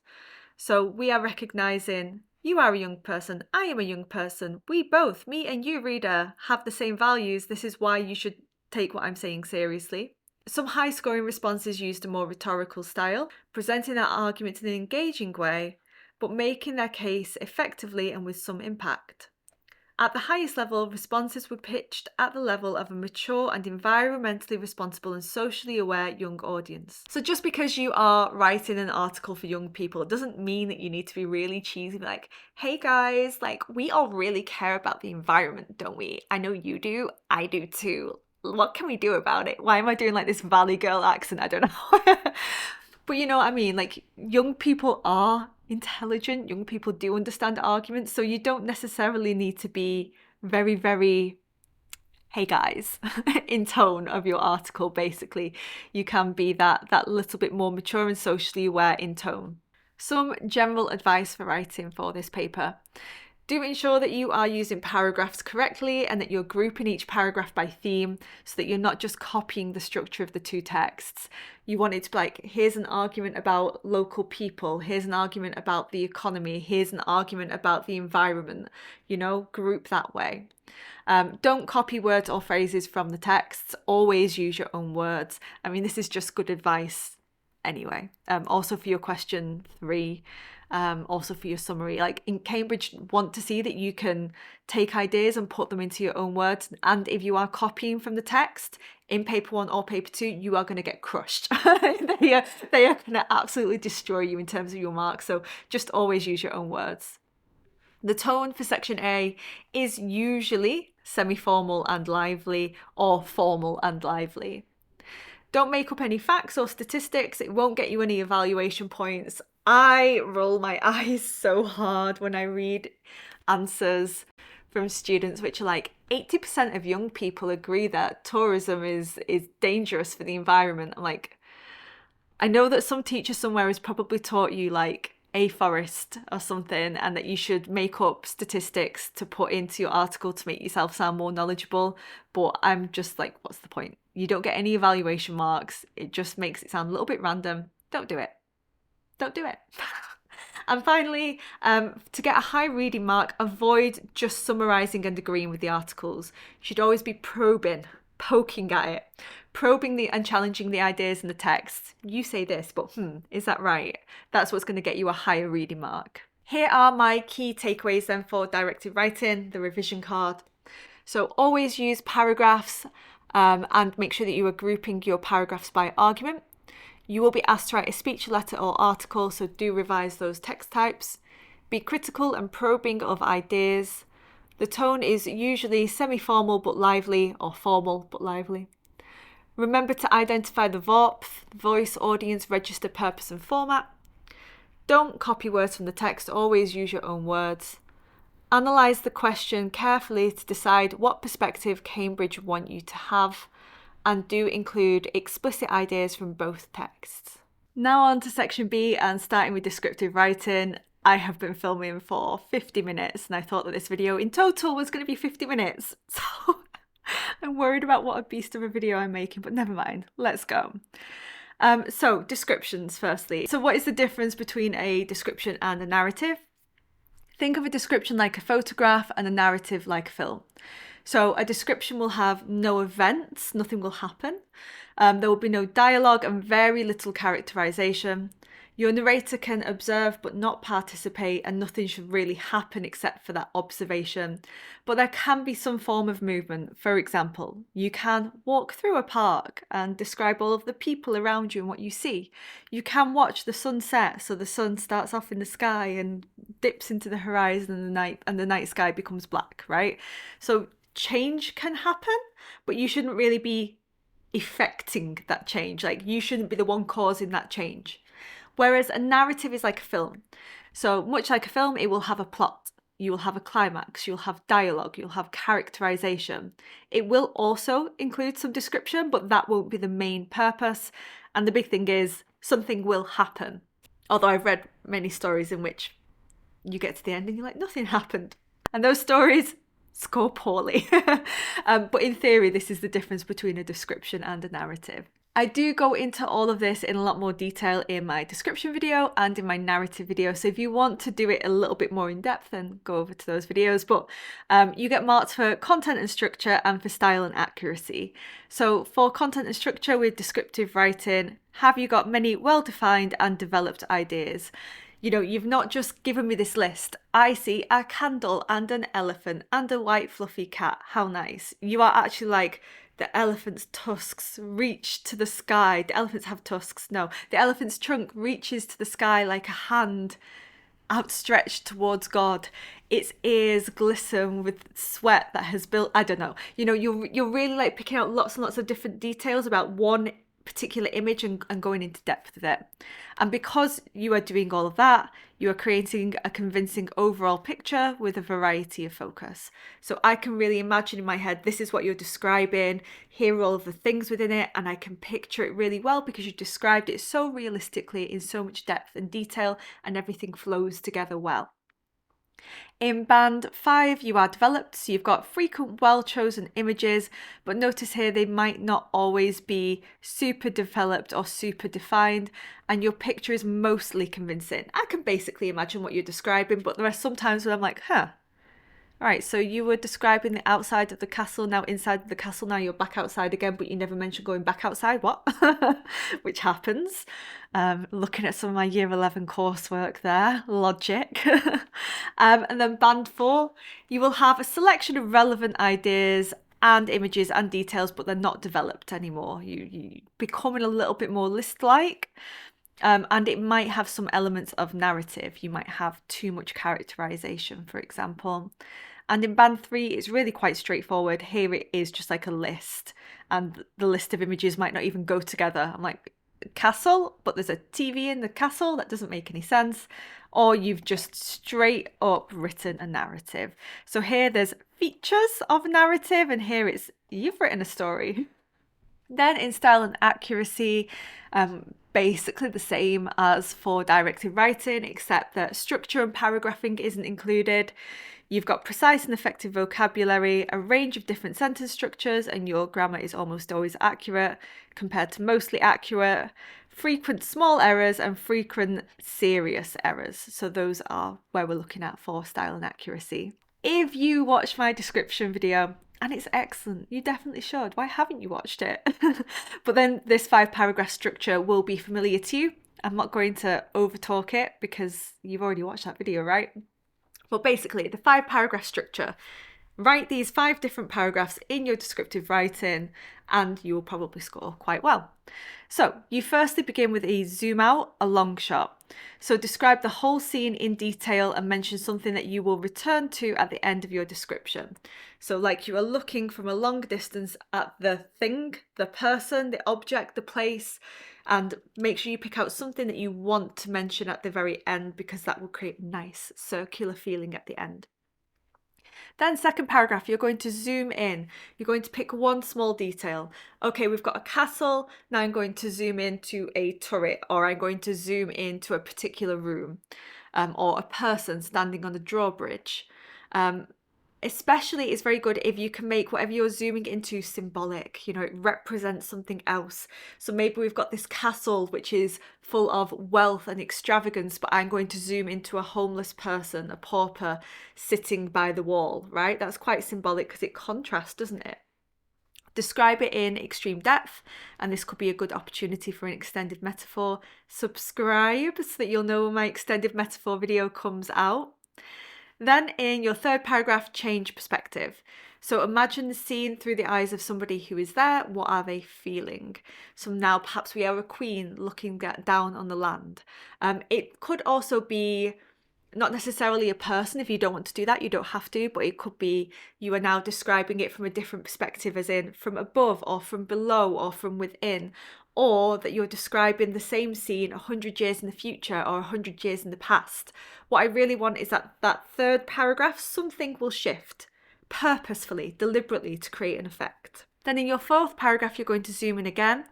So we are recognising you are a young person, I am a young person, we both, me and you reader, have the same values. This is why you should take what I'm saying seriously. Some high-scoring responses used a more rhetorical style, presenting their argument in an engaging way, but making their case effectively and with some impact. At the highest level, responses were pitched at the level of a mature and environmentally responsible and socially aware young audience. So just because you are writing an article for young people, it doesn't mean that you need to be really cheesy, like, hey guys, like, we all really care about the environment, don't we? I know you do, I do too. What can we do about it? Why am I doing like this Valley Girl accent? I don't know. But you know what I mean? Like, young people are intelligent, young people do understand arguments, so you don't necessarily need to be very, very, hey guys, in tone of your article, basically. You can be that little bit more mature and socially aware in tone. Some general advice for writing for this paper. Do ensure that you are using paragraphs correctly and that you're grouping each paragraph by theme so that you're not just copying the structure of the two texts. You want it to be like, here's an argument about local people, here's an argument about the economy, here's an argument about the environment, group that way. Don't copy words or phrases from the texts, always use your own words. I mean, this is just good advice anyway. Also for your question 3, also for your summary, like in Cambridge want to see that you can take ideas and put them into your own words, and if you are copying from the text in paper 1 or paper 2, you are going to get crushed. they are going to absolutely destroy you in terms of your marks, so just always use your own words. The tone for section A is usually semi-formal and lively or formal and lively. Don't make up any facts or statistics, it won't get you any evaluation points. I roll my eyes so hard when I read answers from students which are like, 80% of young people agree that tourism is dangerous for the environment. I'm like, I know that some teacher somewhere has probably taught you like a forest or something, and that you should make up statistics to put into your article to make yourself sound more knowledgeable, but I'm just like, what's the point? You don't get any evaluation marks. It just makes it sound a little bit random. Don't do it. Don't do it. And finally, to get a high reading mark, avoid just summarising and agreeing with the articles. You should always be probing, poking at it, probing and challenging the ideas in the text. You say this, but is that right? That's what's going to get you a higher reading mark. Here are my key takeaways then for directed writing, the revision card. So always use paragraphs and make sure that you are grouping your paragraphs by argument. You will be asked to write a speech, letter or article, so do revise those text types. Be critical and probing of ideas. The tone is usually semi-formal but lively, or formal but lively. Remember to identify the VORP, voice, audience, register, purpose and format. Don't copy words from the text, always use your own words. Analyse the question carefully to decide what perspective Cambridge want you to have, and do include explicit ideas from both texts. Now on to section B, and starting with descriptive writing. I have been filming for 50 minutes and I thought that this video in total was going to be 50 minutes. So I'm worried about what a beast of a video I'm making, but never mind, let's go. So descriptions firstly. So what is the difference between a description and a narrative? Think of a description like a photograph and a narrative like a film. So a description will have no events, nothing will happen. There will be no dialogue and very little characterization. Your narrator can observe but not participate, and nothing should really happen except for that observation. But there can be some form of movement. For example, you can walk through a park and describe all of the people around you and what you see. You can watch the sunset, so the sun starts off in the sky and dips into the horizon and the night sky becomes black, right? So change can happen, but you shouldn't really be effecting that change. Like, you shouldn't be the one causing that change. Whereas a narrative is like a film. So much like a film, it will have a plot. You will have a climax, you'll have dialogue, you'll have characterization. It will also include some description, but that won't be the main purpose. And the big thing is something will happen. Although I've read many stories in which you get to the end and you're like, nothing happened. And those stories score poorly. But in theory, this is the difference between a description and a narrative. I do go into all of this in a lot more detail in my description video and in my narrative video. So if you want to do it a little bit more in depth, then go over to those videos. But you get marks for content and structure and for style and accuracy. So for content and structure with descriptive writing, have you got many well-defined and developed ideas? You know, you've not just given me this list. I see a candle and an elephant and a white fluffy cat. How nice. You are actually like, the elephant's tusks reach to the sky. The elephants have tusks. No, the elephant's trunk reaches to the sky like a hand outstretched towards God. Its ears glisten with sweat that has built, I don't know. You know, you're really like picking out lots and lots of different details about one particular image and going into depth with it. And because you are doing all of that, you are creating a convincing overall picture with a variety of focus. So I can really imagine in my head, this is what you're describing, here are all of the things within it, and I can picture it really well because you described it so realistically in so much depth and detail, and everything flows together well. In band 5, you are developed, so you've got frequent well-chosen images, but notice here they might not always be super developed or super defined, and your picture is mostly convincing. I can basically imagine what you're describing, but there are some times when I'm like, all right, so you were describing the outside of the castle, now inside the castle, now you're back outside again, but you never mentioned going back outside, what? Which happens. Looking at some of my year 11 coursework there, logic. And then band 4, you will have a selection of relevant ideas and images and details, but they're not developed anymore. You becoming a little bit more list-like. And it might have some elements of narrative. You might have too much characterization, for example. And in band 3, it's really quite straightforward. Here it is just like a list, and the list of images might not even go together. I'm like, castle, but there's a TV in the castle. That doesn't make any sense. Or you've just straight up written a narrative. So here there's features of narrative, and here it's, you've written a story. Then in style and accuracy, basically the same as for directed writing, except that structure and paragraphing isn't included. You've got precise and effective vocabulary, a range of different sentence structures, and your grammar is almost always accurate compared to mostly accurate, frequent small errors and frequent serious errors. So those are where we're looking at for style and accuracy. If you watch my description video, and it's excellent, you definitely should. Why haven't you watched it? But then this 5-paragraph structure will be familiar to you. I'm not going to overtalk it because you've already watched that video, right? But basically, the 5-paragraph structure, write these 5 different paragraphs in your descriptive writing and you will probably score quite well. So you firstly begin with a zoom out, a long shot. So describe the whole scene in detail and mention something that you will return to at the end of your description. So like you are looking from a long distance at the thing, the person, the object, the place, and make sure you pick out something that you want to mention at the very end, because that will create a nice circular feeling at the end. Then second paragraph, you're going to zoom in. You're going to pick one small detail. Okay, we've got a castle. Now I'm going to zoom into a turret, or I'm going to zoom into a particular room, or a person standing on the drawbridge. Especially, it's very good if you can make whatever you're zooming into symbolic, you know, it represents something else. So maybe we've got this castle which is full of wealth and extravagance, but I'm going to zoom into a homeless person, a pauper, sitting by the wall, right? That's quite symbolic because it contrasts, doesn't it? Describe it in extreme depth, and this could be a good opportunity for an extended metaphor. Subscribe so that you'll know when my extended metaphor video comes out. Then in your third paragraph, change perspective. So imagine the scene through the eyes of somebody who is there. What are they feeling? So now perhaps we are a queen looking down on the land. It could also be not necessarily a person. If you don't want to do that, you don't have to, but it could be you are now describing it from a different perspective, as in from above or from below or from within, or that you're describing the same scene 100 years in the future or 100 years in the past. What I really want is that third paragraph, something will shift purposefully, deliberately, to create an effect. Then in your fourth paragraph, you're going to zoom in again.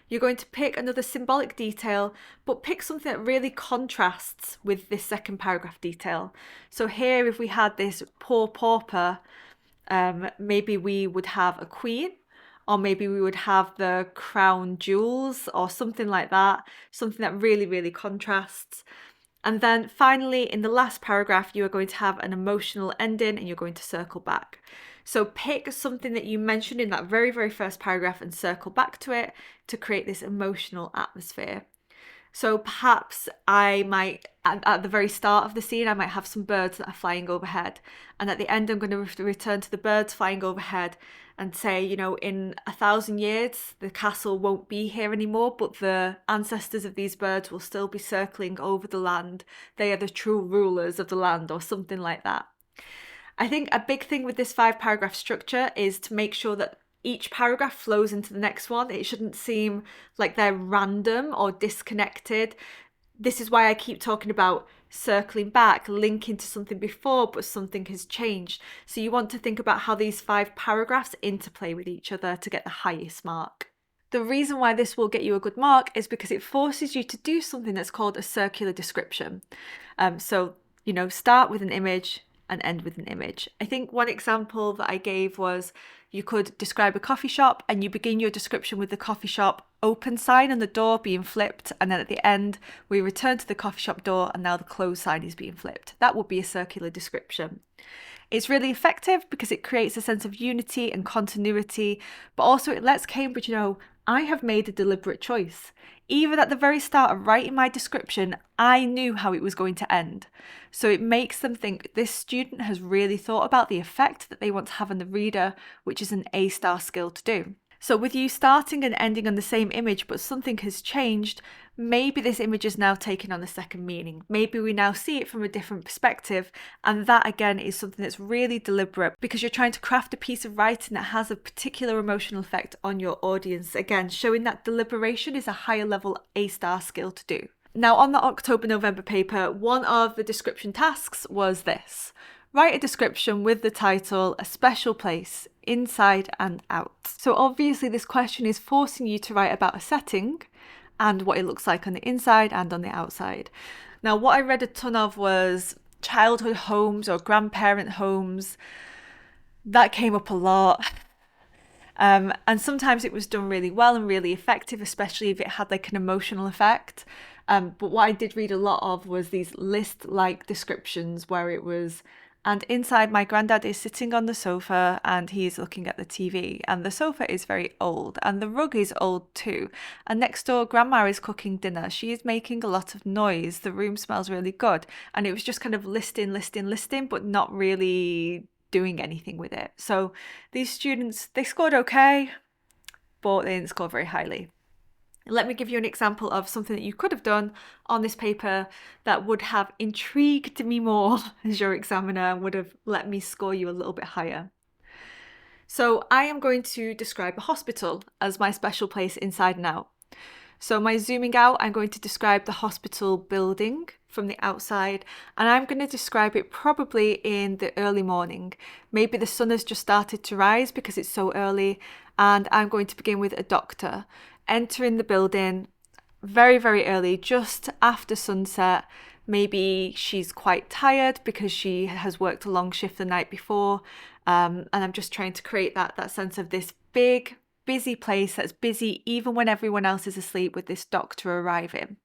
You're going to pick another symbolic detail, but pick something that really contrasts with this second paragraph detail. So here, if we had this poor pauper, maybe we would have a queen, or maybe we would have the crown jewels or something like that, something that really, really contrasts. And then finally, in the last paragraph, you are going to have an emotional ending and you're going to circle back. So pick something that you mentioned in that very, very first paragraph and circle back to it to create this emotional atmosphere. So perhaps I might, at the very start of the scene, I might have some birds that are flying overhead. And at the end, I'm going to return to the birds flying overhead and say, you know, in 1,000 years, the castle won't be here anymore, but the ancestors of these birds will still be circling over the land. They are the true rulers of the land, or something like that. I think a big thing with this 5-paragraph structure is to make sure that each paragraph flows into the next one. It shouldn't seem like they're random or disconnected. This is why I keep talking about circling back, linking to something before, but something has changed. So you want to think about how these 5 paragraphs interplay with each other to get the highest mark. The reason why this will get you a good mark is because it forces you to do something that's called a circular description. So, you know, start with an image and end with an image. I think one example that I gave was you could describe a coffee shop and you begin your description with the coffee shop open sign on the door being flipped, and then at the end we return to the coffee shop door and now the closed sign is being flipped. That would be a circular description. It's really effective because it creates a sense of unity and continuity, but also it lets Cambridge know I have made a deliberate choice. Even at the very start of writing my description, I knew how it was going to end. So it makes them think this student has really thought about the effect that they want to have on the reader, which is an A-star skill to do. So with you starting and ending on the same image, but something has changed, maybe this image is now taking on a second meaning. Maybe we now see it from a different perspective. And that again is something that's really deliberate because you're trying to craft a piece of writing that has a particular emotional effect on your audience. Again, showing that deliberation is a higher level A-star skill to do. Now on the October-November paper, one of the description tasks was this. Write a description with the title, A Special Place, Inside and Out. So obviously this question is forcing you to write about a setting and what it looks like on the inside and on the outside. Now what I read a ton of was childhood homes or grandparent homes. That came up a lot. And sometimes it was done really well and really effective, especially if it had like an emotional effect. But what I did read a lot of was these list-like descriptions where it was, and inside my granddad is sitting on the sofa and he's looking at the TV, and the sofa is very old and the rug is old too, and next door grandma is cooking dinner, she is making a lot of noise, the room smells really good. And it was just kind of listing, but not really doing anything with it. So these students, they scored okay, but they didn't score very highly. Let me give you an example of something that you could have done on this paper that would have intrigued me more as your examiner and would have let me score you a little bit higher. So I am going to describe a hospital as my special place inside and out. So my zooming out, I'm going to describe the hospital building from the outside, and I'm going to describe it probably in the early morning. Maybe the sun has just started to rise because it's so early, and I'm going to begin with a doctor entering the building very, very early, just after sunset. Maybe she's quite tired because she has worked a long shift the night before, and I'm just trying to create that sense of this big, busy place that's busy even when everyone else is asleep, with this doctor arriving.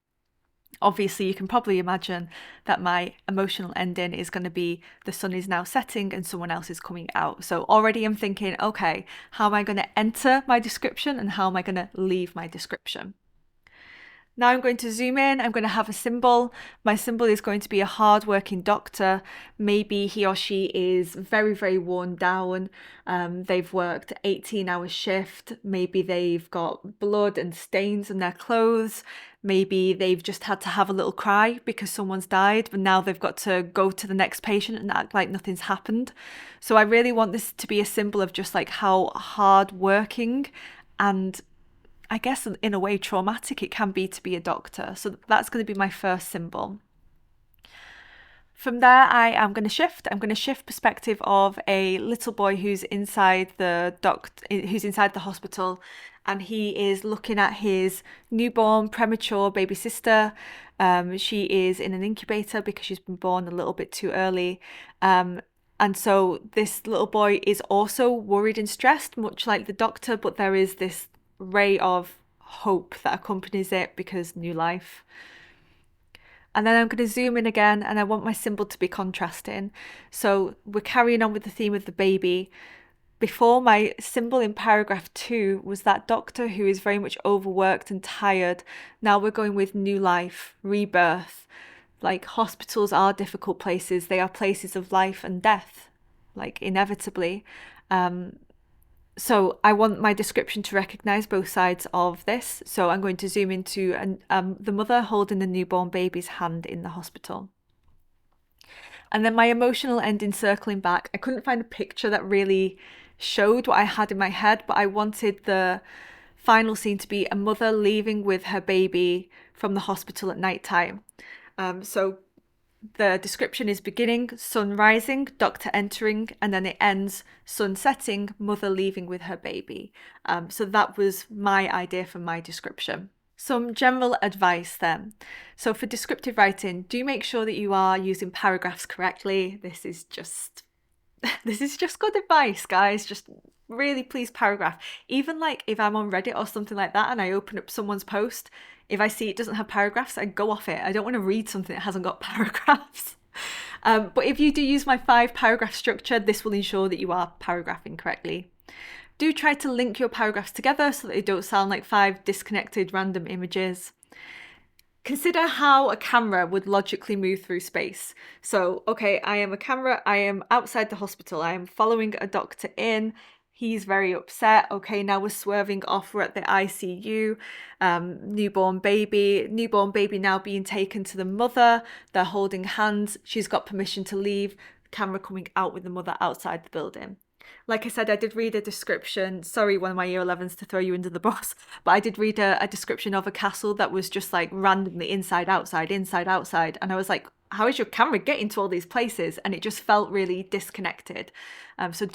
Obviously, you can probably imagine that my emotional ending is going to be the sun is now setting and someone else is coming out. So already I'm thinking, okay, how am I going to enter my description and how am I going to leave my description? Now I'm going to zoom in, I'm going to have a symbol. My symbol is going to be a hard-working doctor. Maybe he or she is very, very worn down. They've worked 18-hour shift. Maybe they've got blood and stains on their clothes. Maybe they've just had to have a little cry because someone's died, but now they've got to go to the next patient and act like nothing's happened. So I really want this to be a symbol of just like how hard-working and I guess in a way traumatic it can be to be a doctor. So that's going to be my first symbol. From there, I am going to shift. I'm going to shift perspective of a little boy who's inside the hospital, and he is looking at his newborn premature baby sister. She is in an incubator because she's been born a little bit too early. And so this little boy is also worried and stressed, much like the doctor, but there is this ray of hope that accompanies it because new life. And then I'm going to zoom in again, and I want my symbol to be contrasting. So we're carrying on with the theme of the baby. Before, my symbol in paragraph 2 was that doctor who is very much overworked and tired. Now we're going with new life, rebirth. Like, hospitals are difficult places. They are places of life and death, like inevitably. So I want my description to recognise both sides of this. So I'm going to zoom into the mother holding the newborn baby's hand in the hospital. And then my emotional ending circling back. I couldn't find a picture that really showed what I had in my head, but I wanted the final scene to be a mother leaving with her baby from the hospital at night time. So the description is beginning, sun rising, doctor entering, and then it ends, sun setting, mother leaving with her baby. So that was my idea for my description. Some general advice then. So for descriptive writing, do make sure that you are using paragraphs correctly. This is just good advice, guys. Just really please paragraph. Even like if I'm on Reddit or something like that and I open up someone's post, if I see it doesn't have paragraphs, I go off it. I don't want to read something that hasn't got paragraphs. But if you do use my 5-paragraph structure, this will ensure that you are paragraphing correctly. Do try to link your paragraphs together so that they don't sound like 5 disconnected random images. Consider how a camera would logically move through space. So, okay, I am a camera, I am outside the hospital, I am following a doctor in. He's very upset. Okay, now we're swerving off. We're at the ICU. Newborn baby now being taken to the mother. They're holding hands. She's got permission to leave. Camera coming out with the mother outside the building. Like I said, I did read a description. Sorry, one of my year 11s to throw you under the bus, but I did read a description of a castle that was just like randomly inside, outside. And I was like, how is your camera getting to all these places? And it just felt really disconnected. So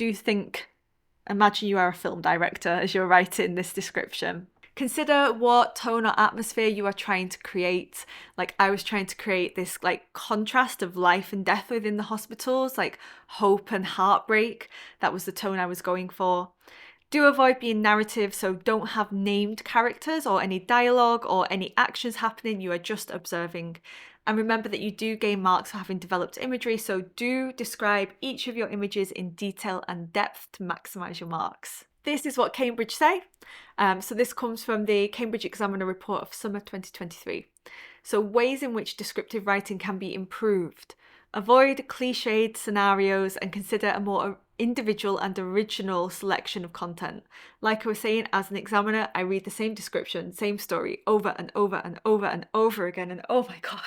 imagine you are a film director as you're writing this description. Consider what tone or atmosphere you are trying to create. Like I was trying to create this like contrast of life and death within the hospitals, like hope and heartbreak. That was the tone I was going for. Do avoid being narrative, so don't have named characters or any dialogue or any actions happening. You are just observing. And remember that you do gain marks for having developed imagery, so do describe each of your images in detail and depth to maximise your marks. This is what Cambridge say. So this comes from the Cambridge Examiner report of summer 2023. So ways in which descriptive writing can be improved. Avoid cliched scenarios and consider a more individual and original selection of content. Like I was saying, as an examiner, I read the same description, same story over and over and over and over again. And oh my God,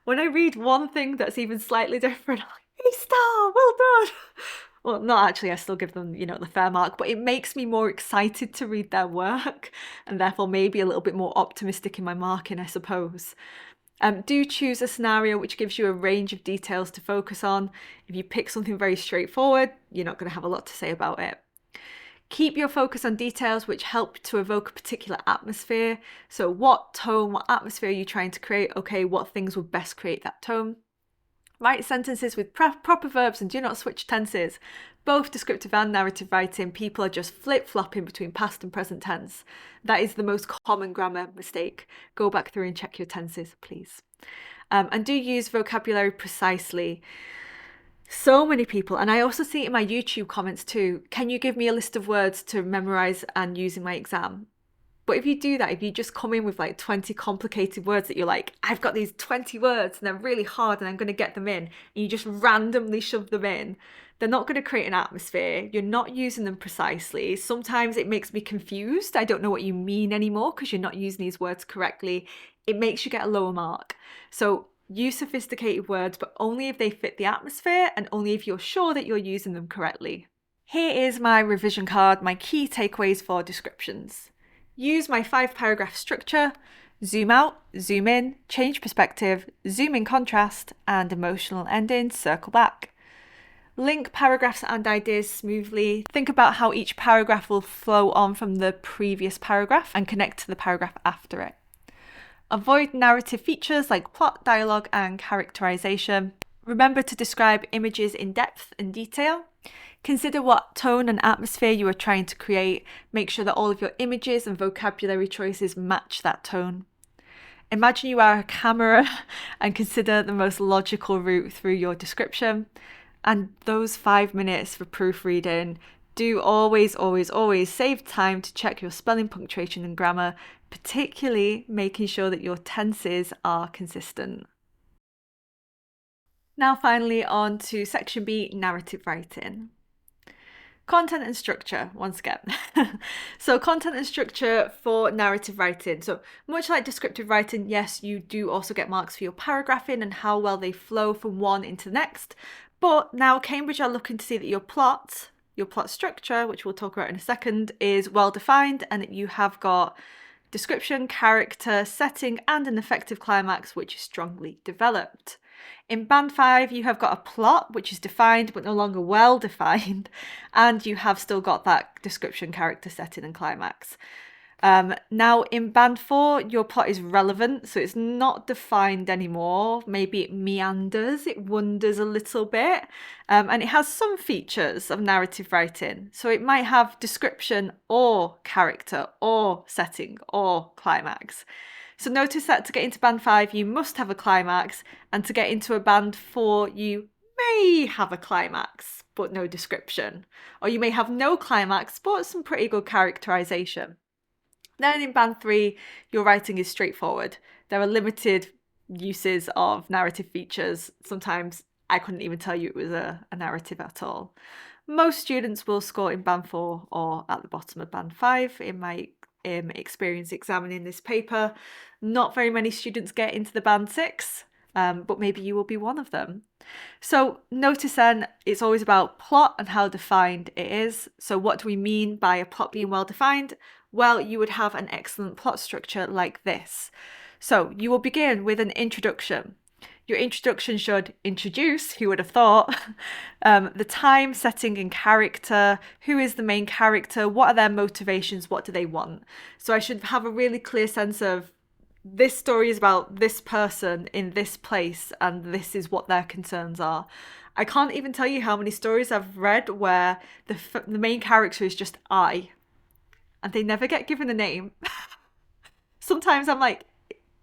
when I read one thing that's even slightly different, I'm like, A-star, well done. Well, not actually, I still give them, the fair mark, but it makes me more excited to read their work and therefore maybe a little bit more optimistic in my marking, I suppose. Do choose a scenario which gives you a range of details to focus on. If you pick something very straightforward, you're not going to have a lot to say about it. Keep your focus on details which help to evoke a particular atmosphere. So what tone, what atmosphere are you trying to create? Okay, what things would best create that tone? Write sentences with proper verbs and do not switch tenses. Both descriptive and narrative writing, people are just flip-flopping between past and present tense. That is the most common grammar mistake. Go back through and check your tenses, please. And do use vocabulary precisely. So many people, and I also see it in my YouTube comments too, can you give me a list of words to memorize and use in my exam? But if you do that, if you just come in with like 20 complicated words that you're like, I've got these 20 words and they're really hard and I'm going to get them in, and you just randomly shove them in, they're not going to create an atmosphere. You're not using them precisely. Sometimes it makes me confused. I don't know what you mean anymore because you're not using these words correctly. It makes you get a lower mark. So use sophisticated words, but only if they fit the atmosphere and only if you're sure that you're using them correctly. Here is my revision card, my key takeaways for descriptions. Use my 5-paragraph structure, zoom out, zoom in, change perspective, zoom in contrast, and emotional ending, circle back. Link paragraphs and ideas smoothly. Think about how each paragraph will flow on from the previous paragraph and connect to the paragraph after it. Avoid narrative features like plot, dialogue, and characterization. Remember to describe images in depth and detail. Consider what tone and atmosphere you are trying to create. Make sure that all of your images and vocabulary choices match that tone. Imagine you are a camera and consider the most logical route through your description. And those 5 minutes for proofreading, do always, always, always save time to check your spelling, punctuation, and grammar, particularly making sure that your tenses are consistent. Now finally on to section B, narrative writing. Content and structure, once again. So content and structure for narrative writing. So much like descriptive writing, yes, you do also get marks for your paragraphing and how well they flow from one into the next. But now Cambridge are looking to see that your plot structure, which we'll talk about in a second, is well defined and that you have got description, character, setting, and an effective climax, which is strongly developed. In Band 5, you have got a plot, which is defined but no longer well defined, and you have still got that description, character, setting, and climax. Now in Band 4, your plot is relevant, so it's not defined anymore. Maybe it meanders, it wanders a little bit, and it has some features of narrative writing. So it might have description or character or setting or climax. So notice that to get into Band 5, you must have a climax, and to get into a Band 4, you may have a climax, but no description. Or you may have no climax, but some pretty good characterization. Then in Band 3, your writing is straightforward. There are limited uses of narrative features. Sometimes I couldn't even tell you it was a narrative at all. Most students will score in Band 4 or at the bottom of Band 5 in my experience examining this paper. Not very many students get into the Band 6, but maybe you will be one of them. So notice then, it's always about plot and how defined it is. So what do we mean by a plot being well defined? Well, you would have an excellent plot structure like this. So you will begin with an introduction. Your introduction should introduce, who would have thought, the time, setting, and character. Who is the main character? What are their motivations? What do they want? So I should have a really clear sense of this story is about this person in this place, and this is what their concerns are. I can't even tell you how many stories I've read where the main character is just I, and they never get given a name. Sometimes I'm like,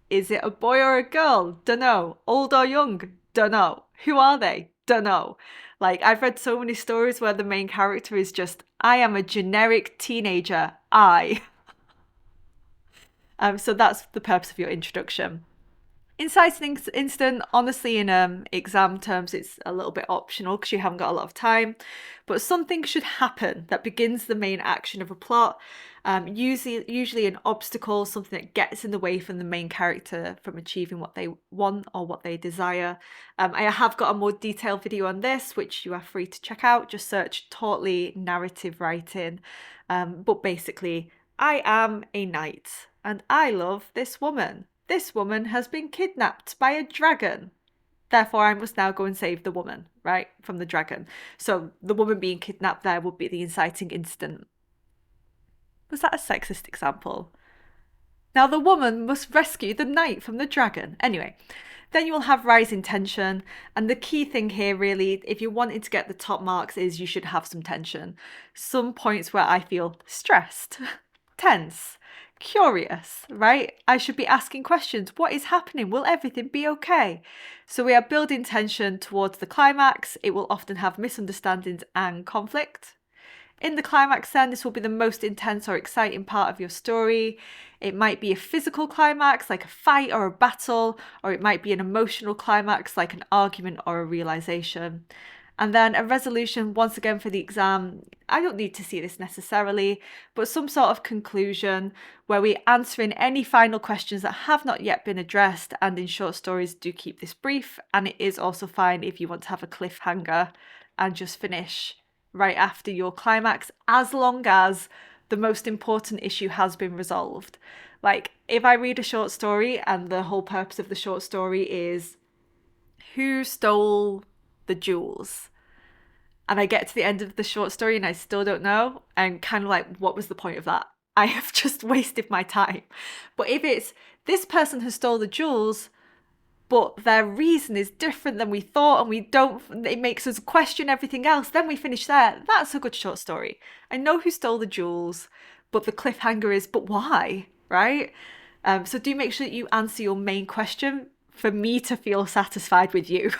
is it a boy or a girl? Dunno. Old or young? Dunno. Who are they? Dunno. Like, I've read so many stories where the main character is just, I am a generic teenager. So that's the purpose of your introduction. Inciting incident, honestly, in exam terms, it's a little bit optional because you haven't got a lot of time. But something should happen that begins the main action of a plot. Usually an obstacle, something that gets in the way from the main character from achieving what they want or what they desire. I have got a more detailed video on this, which you are free to check out. Just search Tautly narrative writing. But basically, I am a knight and I love this woman. This woman has been kidnapped by a dragon. Therefore, I must now go and save the woman, right, from the dragon. So the woman being kidnapped there would be the inciting incident. Was that a sexist example? Now the woman must rescue the knight from the dragon. Anyway, then you will have rising tension. And the key thing here, really, if you're wanting to get the top marks, is you should have some tension. Some points where I feel stressed, tense, curious, right? I should be asking questions. What is happening? Will everything be okay? So we are building tension towards the climax. It will often have misunderstandings and conflict. In the climax then, this will be the most intense or exciting part of your story. It might be a physical climax, like a fight or a battle, or it might be an emotional climax, like an argument or a realization. And then a resolution, once again for the exam, I don't need to see this necessarily, but some sort of conclusion where we're answering any final questions that have not yet been addressed. And in short stories, do keep this brief. And it is also fine if you want to have a cliffhanger and just finish right after your climax, as long as the most important issue has been resolved. Like, if I read a short story and the whole purpose of the short story is who stole the jewels, and I get to the end of the short story and I still don't know, I'm kind of like, what was the point of that? I have just wasted my time. But if it's this person has stole the jewels, but their reason is different than we thought, and it makes us question everything else, then we finish there. That's a good short story. I know who stole the jewels, but the cliffhanger is, but why, right? So do make sure that you answer your main question for me to feel satisfied with you.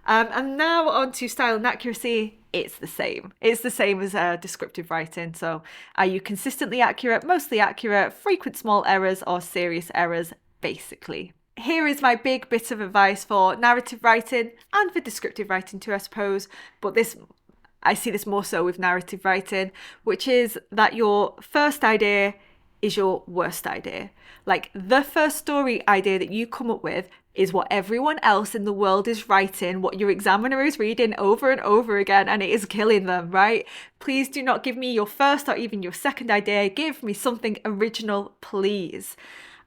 And now on to style and accuracy. It's the same. It's the same as descriptive writing. So are you consistently accurate, mostly accurate, frequent small errors, or serious errors, basically? Here is my big bit of advice for narrative writing and for descriptive writing too, I suppose. But I see this more so with narrative writing, which is that your first idea is your worst idea. Like, the first story idea that you come up with is what everyone else in the world is writing, what your examiner is reading over and over again, and it is killing them, right? Please do not give me your first or even your second idea. Give me something original, please.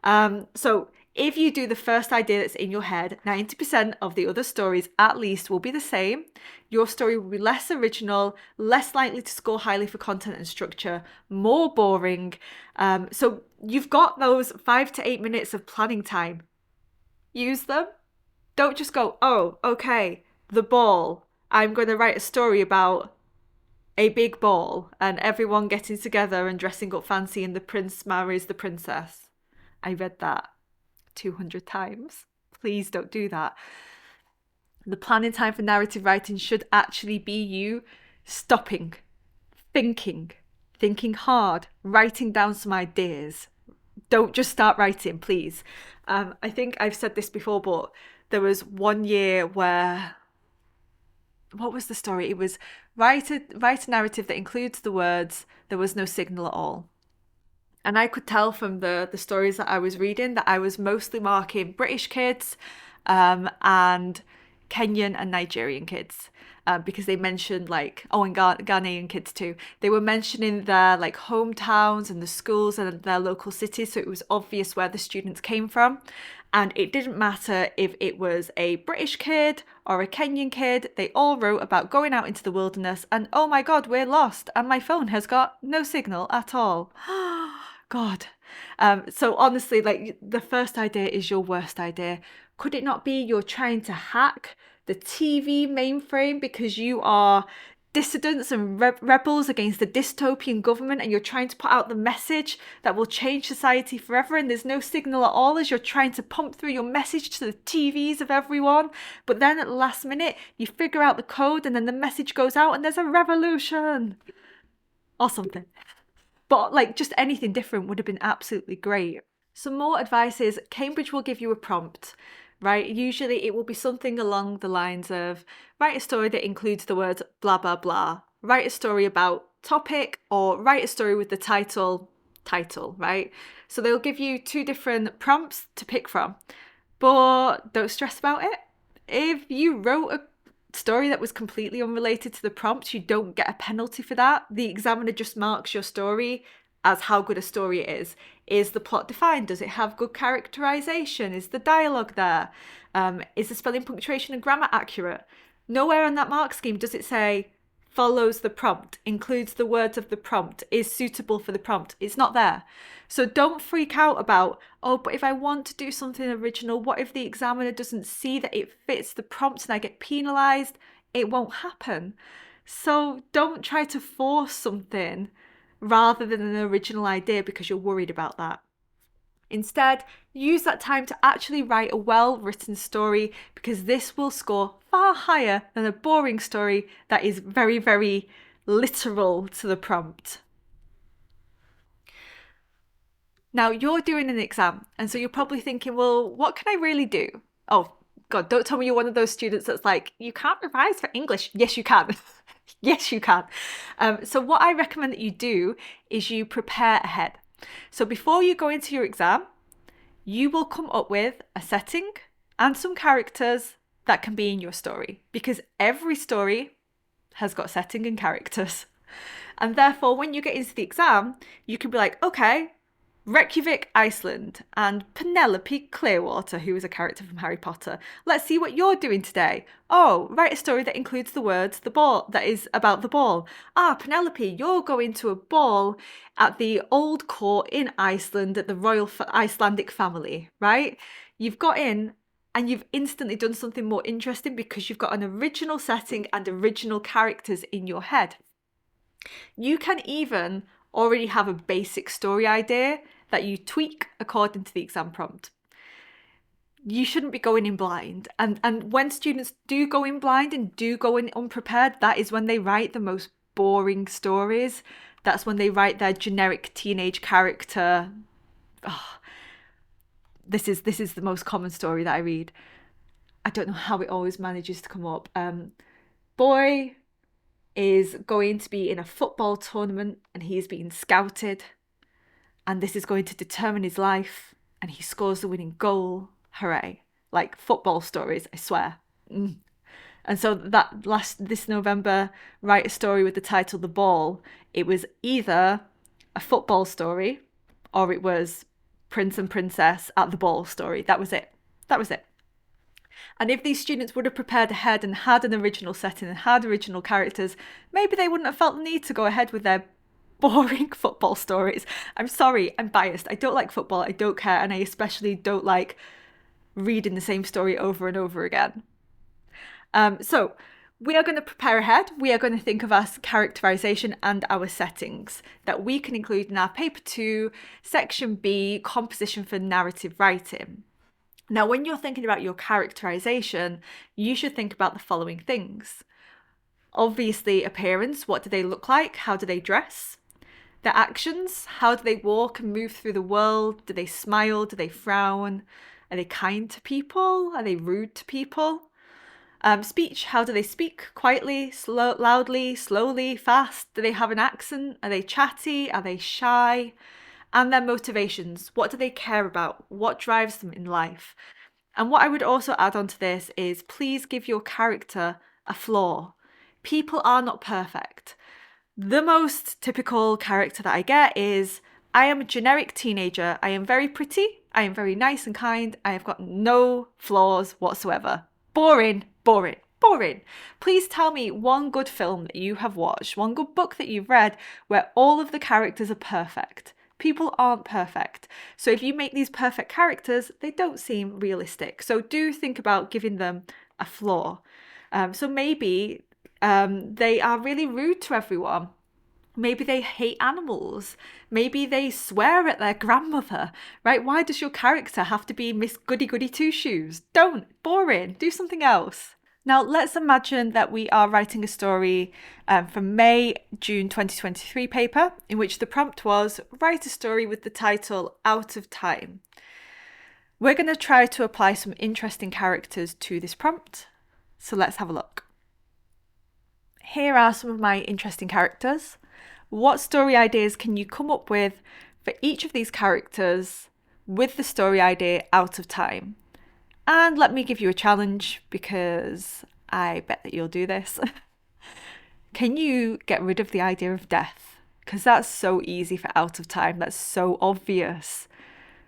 So if you do the first idea that's in your head, 90% of the other stories at least will be the same. Your story will be less original, less likely to score highly for content and structure, more boring. So you've got those 5 to 8 minutes of planning time. Use them. Don't just go, oh, okay, the ball. I'm going to write a story about a big ball and everyone getting together and dressing up fancy and the prince marries the princess. I read that 200 times. Please don't do that. The planning time for narrative writing should actually be you stopping, thinking hard, writing down some ideas. Don't just start writing, please. I think I've said this before, but there was one year where, what was the story? It was write a narrative that includes the words, there was no signal at all. And I could tell from the stories that I was reading that I was mostly marking British kids and Kenyan and Nigerian kids. Because they mentioned and Ghanaian kids too. They were mentioning their hometowns and the schools and their local cities, so it was obvious where the students came from. And it didn't matter if it was a British kid or a Kenyan kid, they all wrote about going out into the wilderness and, oh my God, we're lost and my phone has got no signal at all. God. So honestly, the first idea is your worst idea. Could it not be you're trying to hack the TV mainframe because you are dissidents and rebels against the dystopian government and you're trying to put out the message that will change society forever, and there's no signal at all as you're trying to pump through your message to the TVs of everyone, but then at the last minute you figure out the code and then the message goes out and there's a revolution or something. But just anything different would have been absolutely great. Some more advice is Cambridge will give you a prompt, right? Usually it will be something along the lines of write a story that includes the words blah, blah, blah, write a story about topic, or write a story with the title, right? So they'll give you 2 different prompts to pick from, but don't stress about it. If you wrote a story that was completely unrelated to the prompt, you don't get a penalty for that. The examiner just marks your story as how good a story it is. Is the plot defined? Does it have good characterization? Is the dialogue there? Is the spelling, punctuation and grammar accurate? Nowhere on that mark scheme does it say follows the prompt, includes the words of the prompt, is suitable for the prompt. It's not there. So don't freak out about, oh, but if I want to do something original, what if the examiner doesn't see that it fits the prompt and I get penalised? It won't happen. So don't try to force something rather than an original idea because you're worried about that. Instead, use that time to actually write a well-written story, because this will score far higher than a boring story that is very, very literal to the prompt. Now, you're doing an exam, and so you're probably thinking, well, what can I really do? Oh, God, don't tell me you're one of those students that's like, you can't revise for English. Yes, you can. Yes, you can. So what I recommend that you do is you prepare ahead. So before you go into your exam, you will come up with a setting and some characters that can be in your story, because every story has got setting and characters. And therefore, when you get into the exam, you can be like, okay, Reykjavik, Iceland, and Penelope Clearwater, who is a character from Harry Potter. Let's see what you're doing today. Oh, write a story that includes the words the ball, that is about the ball. Ah, Penelope, you're going to a ball at the old court in Iceland at the royal Icelandic family, right? You've got in and you've instantly done something more interesting because you've got an original setting and original characters in your head. You can even already have a basic story idea that you tweak according to the exam prompt. You shouldn't be going in blind. And when students do go in blind and do go in unprepared, that is when they write the most boring stories. That's when they write their generic teenage character. Oh, this is the most common story that I read. I don't know how it always manages to come up. Boy is going to be in a football tournament and he's being scouted, and this is going to determine his life, and he scores the winning goal. Hooray. Like football stories, I swear. And so this November, write a story with the title The Ball. It was either a football story or it was Prince and Princess at the ball story. That was it. And if these students would have prepared ahead and had an original setting and had original characters, maybe they wouldn't have felt the need to go ahead with their boring football stories. I'm sorry, I'm biased. I don't like football, I don't care, and I especially don't like reading the same story over and over again. So we are going to prepare ahead. We are going to think of our characterization and our settings that we can include in our paper 2, section B, composition for narrative writing. Now, when you're thinking about your characterization, you should think about the following things. Obviously, appearance. What do they look like? How do they dress? Their actions. How do they walk and move through the world? Do they smile? Do they frown? Are they kind to people? Are they rude to people? Speech. How do they speak? Quietly, loudly, slowly, fast? Do they have an accent? Are they chatty? Are they shy? And their motivations. What do they care about? What drives them in life? And what I would also add on to this is please give your character a flaw. People are not perfect. The most typical character that I get is, I am a generic teenager. I am very pretty. I am very nice and kind. I have got no flaws whatsoever. Boring. Please tell me one good film that you have watched, one good book that you've read where all of the characters are perfect. People aren't perfect. So if you make these perfect characters, they don't seem realistic. So do think about giving them a flaw. So maybe they are really rude to everyone. Maybe they hate animals. Maybe they swear at their grandmother, right? Why does your character have to be Miss Goody Goody Two Shoes? Don't. Boring. Do something else. Now, let's imagine that we are writing a story from June 2023 paper, in which the prompt was, write a story with the title Out of Time. We're going to try to apply some interesting characters to this prompt, so let's have a look. Here are some of my interesting characters. What story ideas can you come up with for each of these characters with the story idea out of time? And let me give you a challenge, because I bet that you'll do this. Can you get rid of the idea of death? Because that's so easy for out of time. That's so obvious.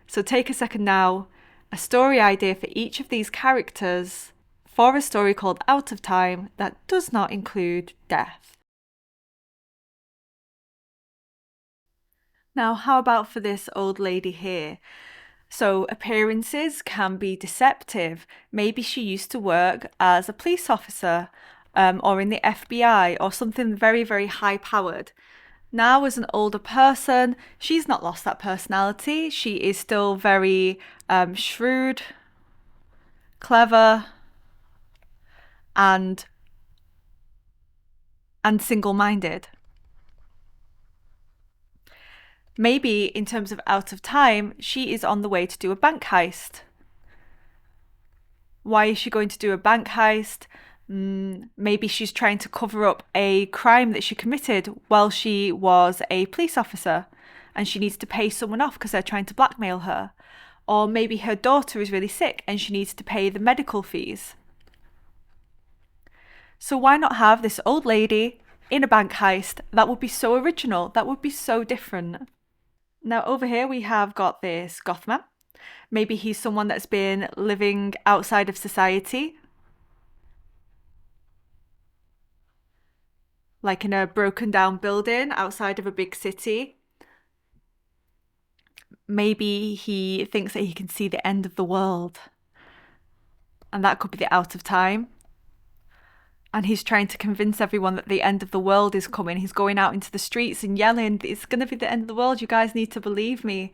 So take a second now. A story idea for each of these characters for a story called Out of Time that does not include death. Now, how about for this old lady here? So appearances can be deceptive. Maybe she used to work as a police officer or in the FBI or something very, very high powered. Now, as an older person, she's not lost that personality. She is still very shrewd, clever, and single-minded. Maybe in terms of out of time, she is on the way to do a bank heist. Why is she going to do a bank heist? Maybe she's trying to cover up a crime that she committed while she was a police officer and she needs to pay someone off because they're trying to blackmail her. Or maybe her daughter is really sick and she needs to pay the medical fees. So why not have this old lady in a bank heist? That would be so original. That would be so different. Now over here we have got this goth man. Maybe he's someone that's been living outside of society, like in a broken down building outside of a big city. Maybe he thinks that he can see the end of the world, and that could be the out of time. And he's trying to convince everyone that the end of the world is coming. He's going out into the streets and yelling, it's going to be the end of the world. You guys need to believe me.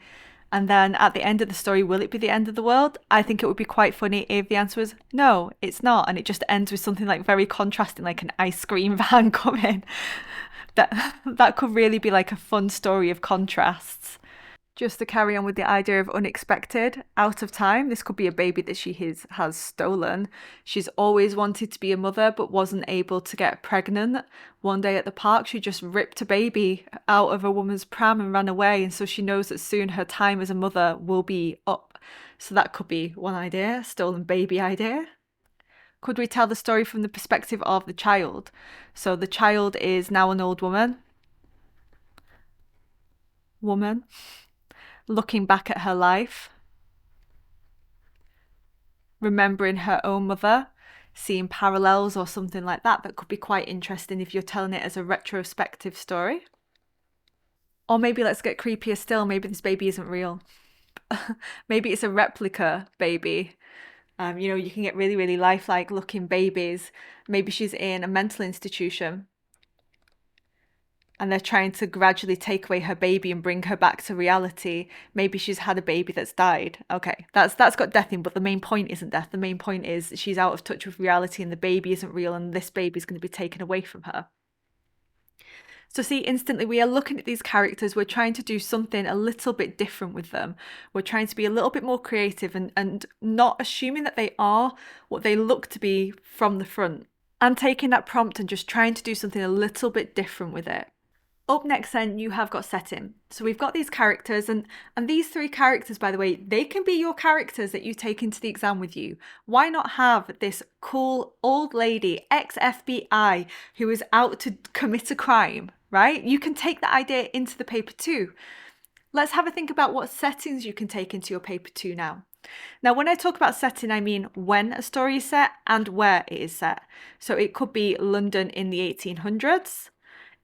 And then at the end of the story, will it be the end of the world? I think it would be quite funny if the answer was no, it's not. And it just ends with something like very contrasting, like an ice cream van coming. That could really be like a fun story of contrasts. Just to carry on with the idea of unexpected, out of time, this could be a baby that she has stolen. She's always wanted to be a mother but wasn't able to get pregnant. One day at the park, she just ripped a baby out of a woman's pram and ran away, and so she knows that soon her time as a mother will be up. So that could be one idea, stolen baby idea. Could we tell the story from the perspective of the child? So the child is now an old woman. Looking back at her life, remembering her own mother, seeing parallels or something like that. That could be quite interesting if you're telling it as a retrospective story. Or maybe let's get creepier still. Maybe this baby isn't real. Maybe it's a replica baby. You can get really, really lifelike looking babies. Maybe she's in a mental institution and they're trying to gradually take away her baby and bring her back to reality. Maybe she's had a baby that's died. Okay, that's got death in, but the main point isn't death. The main point is she's out of touch with reality and the baby isn't real and this baby is going to be taken away from her. So see, instantly we are looking at these characters, we're trying to do something a little bit different with them. We're trying to be a little bit more creative and not assuming that they are what they look to be from the front. And taking that prompt and just trying to do something a little bit different with it. Up next then, you have got setting. So we've got these characters and these three characters, by the way, they can be your characters that you take into the exam with you. Why not have this cool old lady, ex-FBI, who is out to commit a crime, right? You can take that idea into the paper too. Let's have a think about what settings you can take into your paper too now. Now, when I talk about setting, I mean when a story is set and where it is set. So it could be London in the 1800s.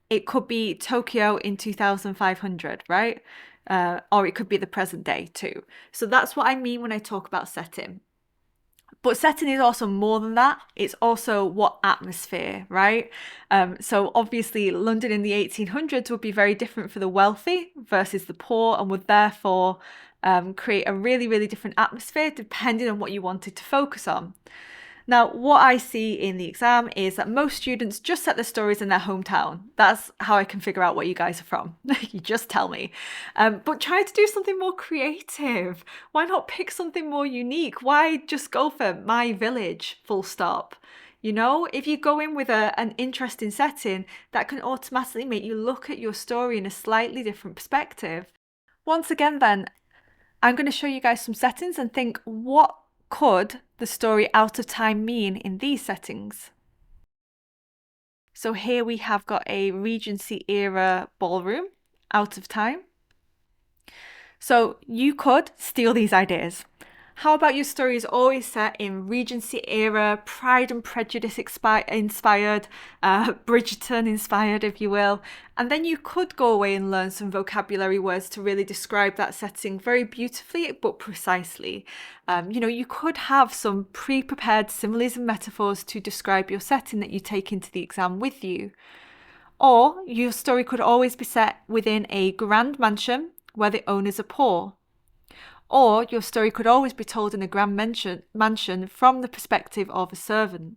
It could be Tokyo in 2500, right? Or it could be the present day too. So that's what I mean when I talk about setting. But setting is also more than that. It's also what atmosphere, right? So obviously London in the 1800s would be very different for the wealthy versus the poor and would therefore create a really, really different atmosphere depending on what you wanted to focus on. Now, what I see in the exam is that most students just set their stories in their hometown. That's how I can figure out where you guys are from. You just tell me. But try to do something more creative. Why not pick something more unique? Why just go for my village, full stop? You know, if you go in with an interesting setting, that can automatically make you look at your story in a slightly different perspective. Once again, then, I'm going to show you guys some settings and think, what could the story Out of Time mean in these settings? So here we have got a Regency era ballroom, Out of Time. So you could steal these ideas. How about your story is always set in Regency era, Pride and Prejudice inspired, Bridgerton inspired, if you will. And then you could go away and learn some vocabulary words to really describe that setting very beautifully, but precisely. You could have some pre-prepared similes and metaphors to describe your setting that you take into the exam with you. Or your story could always be set within a grand mansion where the owners are poor. Or your story could always be told in a grand mansion from the perspective of a servant.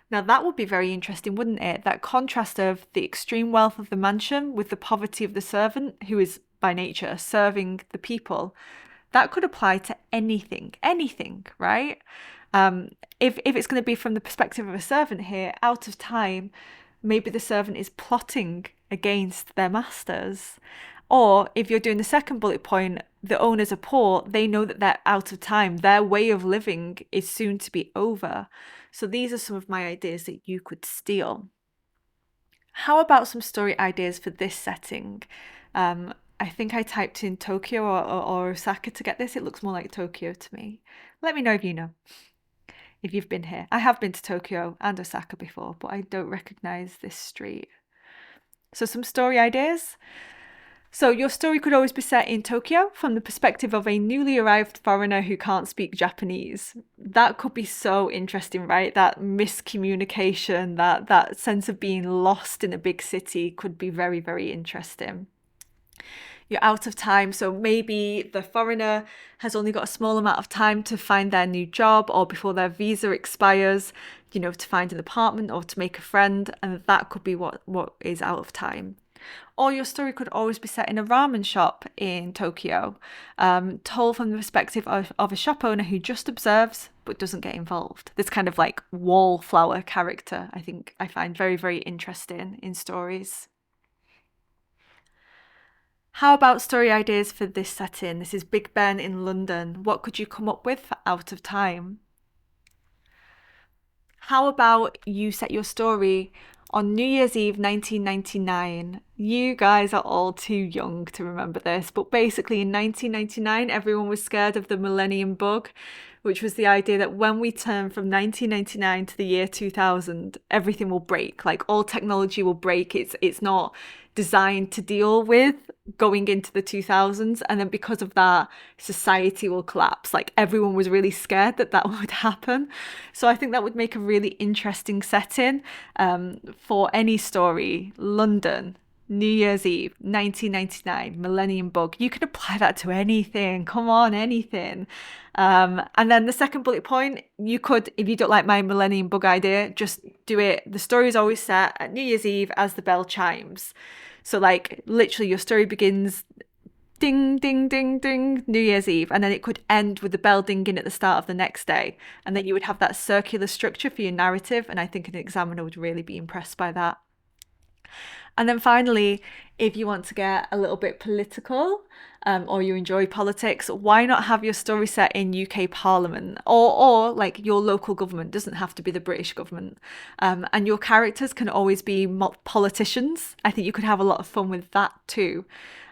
Now that would be very interesting, wouldn't it? That contrast of the extreme wealth of the mansion with the poverty of the servant, who is by nature serving the people. That could apply to anything, right? If it's going to be from the perspective of a servant here, Out of Time, maybe the servant is plotting against their masters. Or if you're doing the second bullet point, the owners are poor, they know that they're out of time. Their way of living is soon to be over. So these are some of my ideas that you could steal. How about some story ideas for this setting? I think I typed in Tokyo or Osaka to get this. It looks more like Tokyo to me. Let me know if you know, if you've been here. I have been to Tokyo and Osaka before, but I don't recognize this street. So some story ideas. So your story could always be set in Tokyo from the perspective of a newly arrived foreigner who can't speak Japanese. That could be so interesting, right? That miscommunication, that sense of being lost in a big city could be very, very interesting. You're out of time, so maybe the foreigner has only got a small amount of time to find their new job or before their visa expires, to find an apartment or to make a friend, and that could be what is out of time. Or your story could always be set in a ramen shop in Tokyo, told from the perspective of a shop owner who just observes but doesn't get involved. This kind of like wallflower character, I think I find very, very interesting in stories. How about story ideas for this setting? This is Big Ben in London. What could you come up with for Out of Time? How about you set your story on New Year's Eve 1999? You guys are all too young to remember this, but basically in 1999, everyone was scared of the millennium bug, which was the idea that when we turn from 1999 to the year 2000, everything will break. Like all technology will break. It's not designed to deal with going into the 2000s, and then because of that, society will collapse. Like everyone was really scared that would happen. So I think that would make a really interesting setting for any story. London, New Year's Eve, 1999, Millennium Bug. You can apply that to anything. Come on, anything. And then the second bullet point, you could, if you don't like my Millennium Bug idea, just do it. The story is always set at New Year's Eve as the bell chimes. So like literally your story begins ding, ding, ding, ding, New Year's Eve. And then it could end with the bell dinging at the start of the next day. And then you would have that circular structure for your narrative. And I think an examiner would really be impressed by that. And then finally, if you want to get a little bit political or you enjoy politics, why not have your story set in UK Parliament or like your local government? Doesn't have to be the British government. And your characters can always be politicians. I think you could have a lot of fun with that too.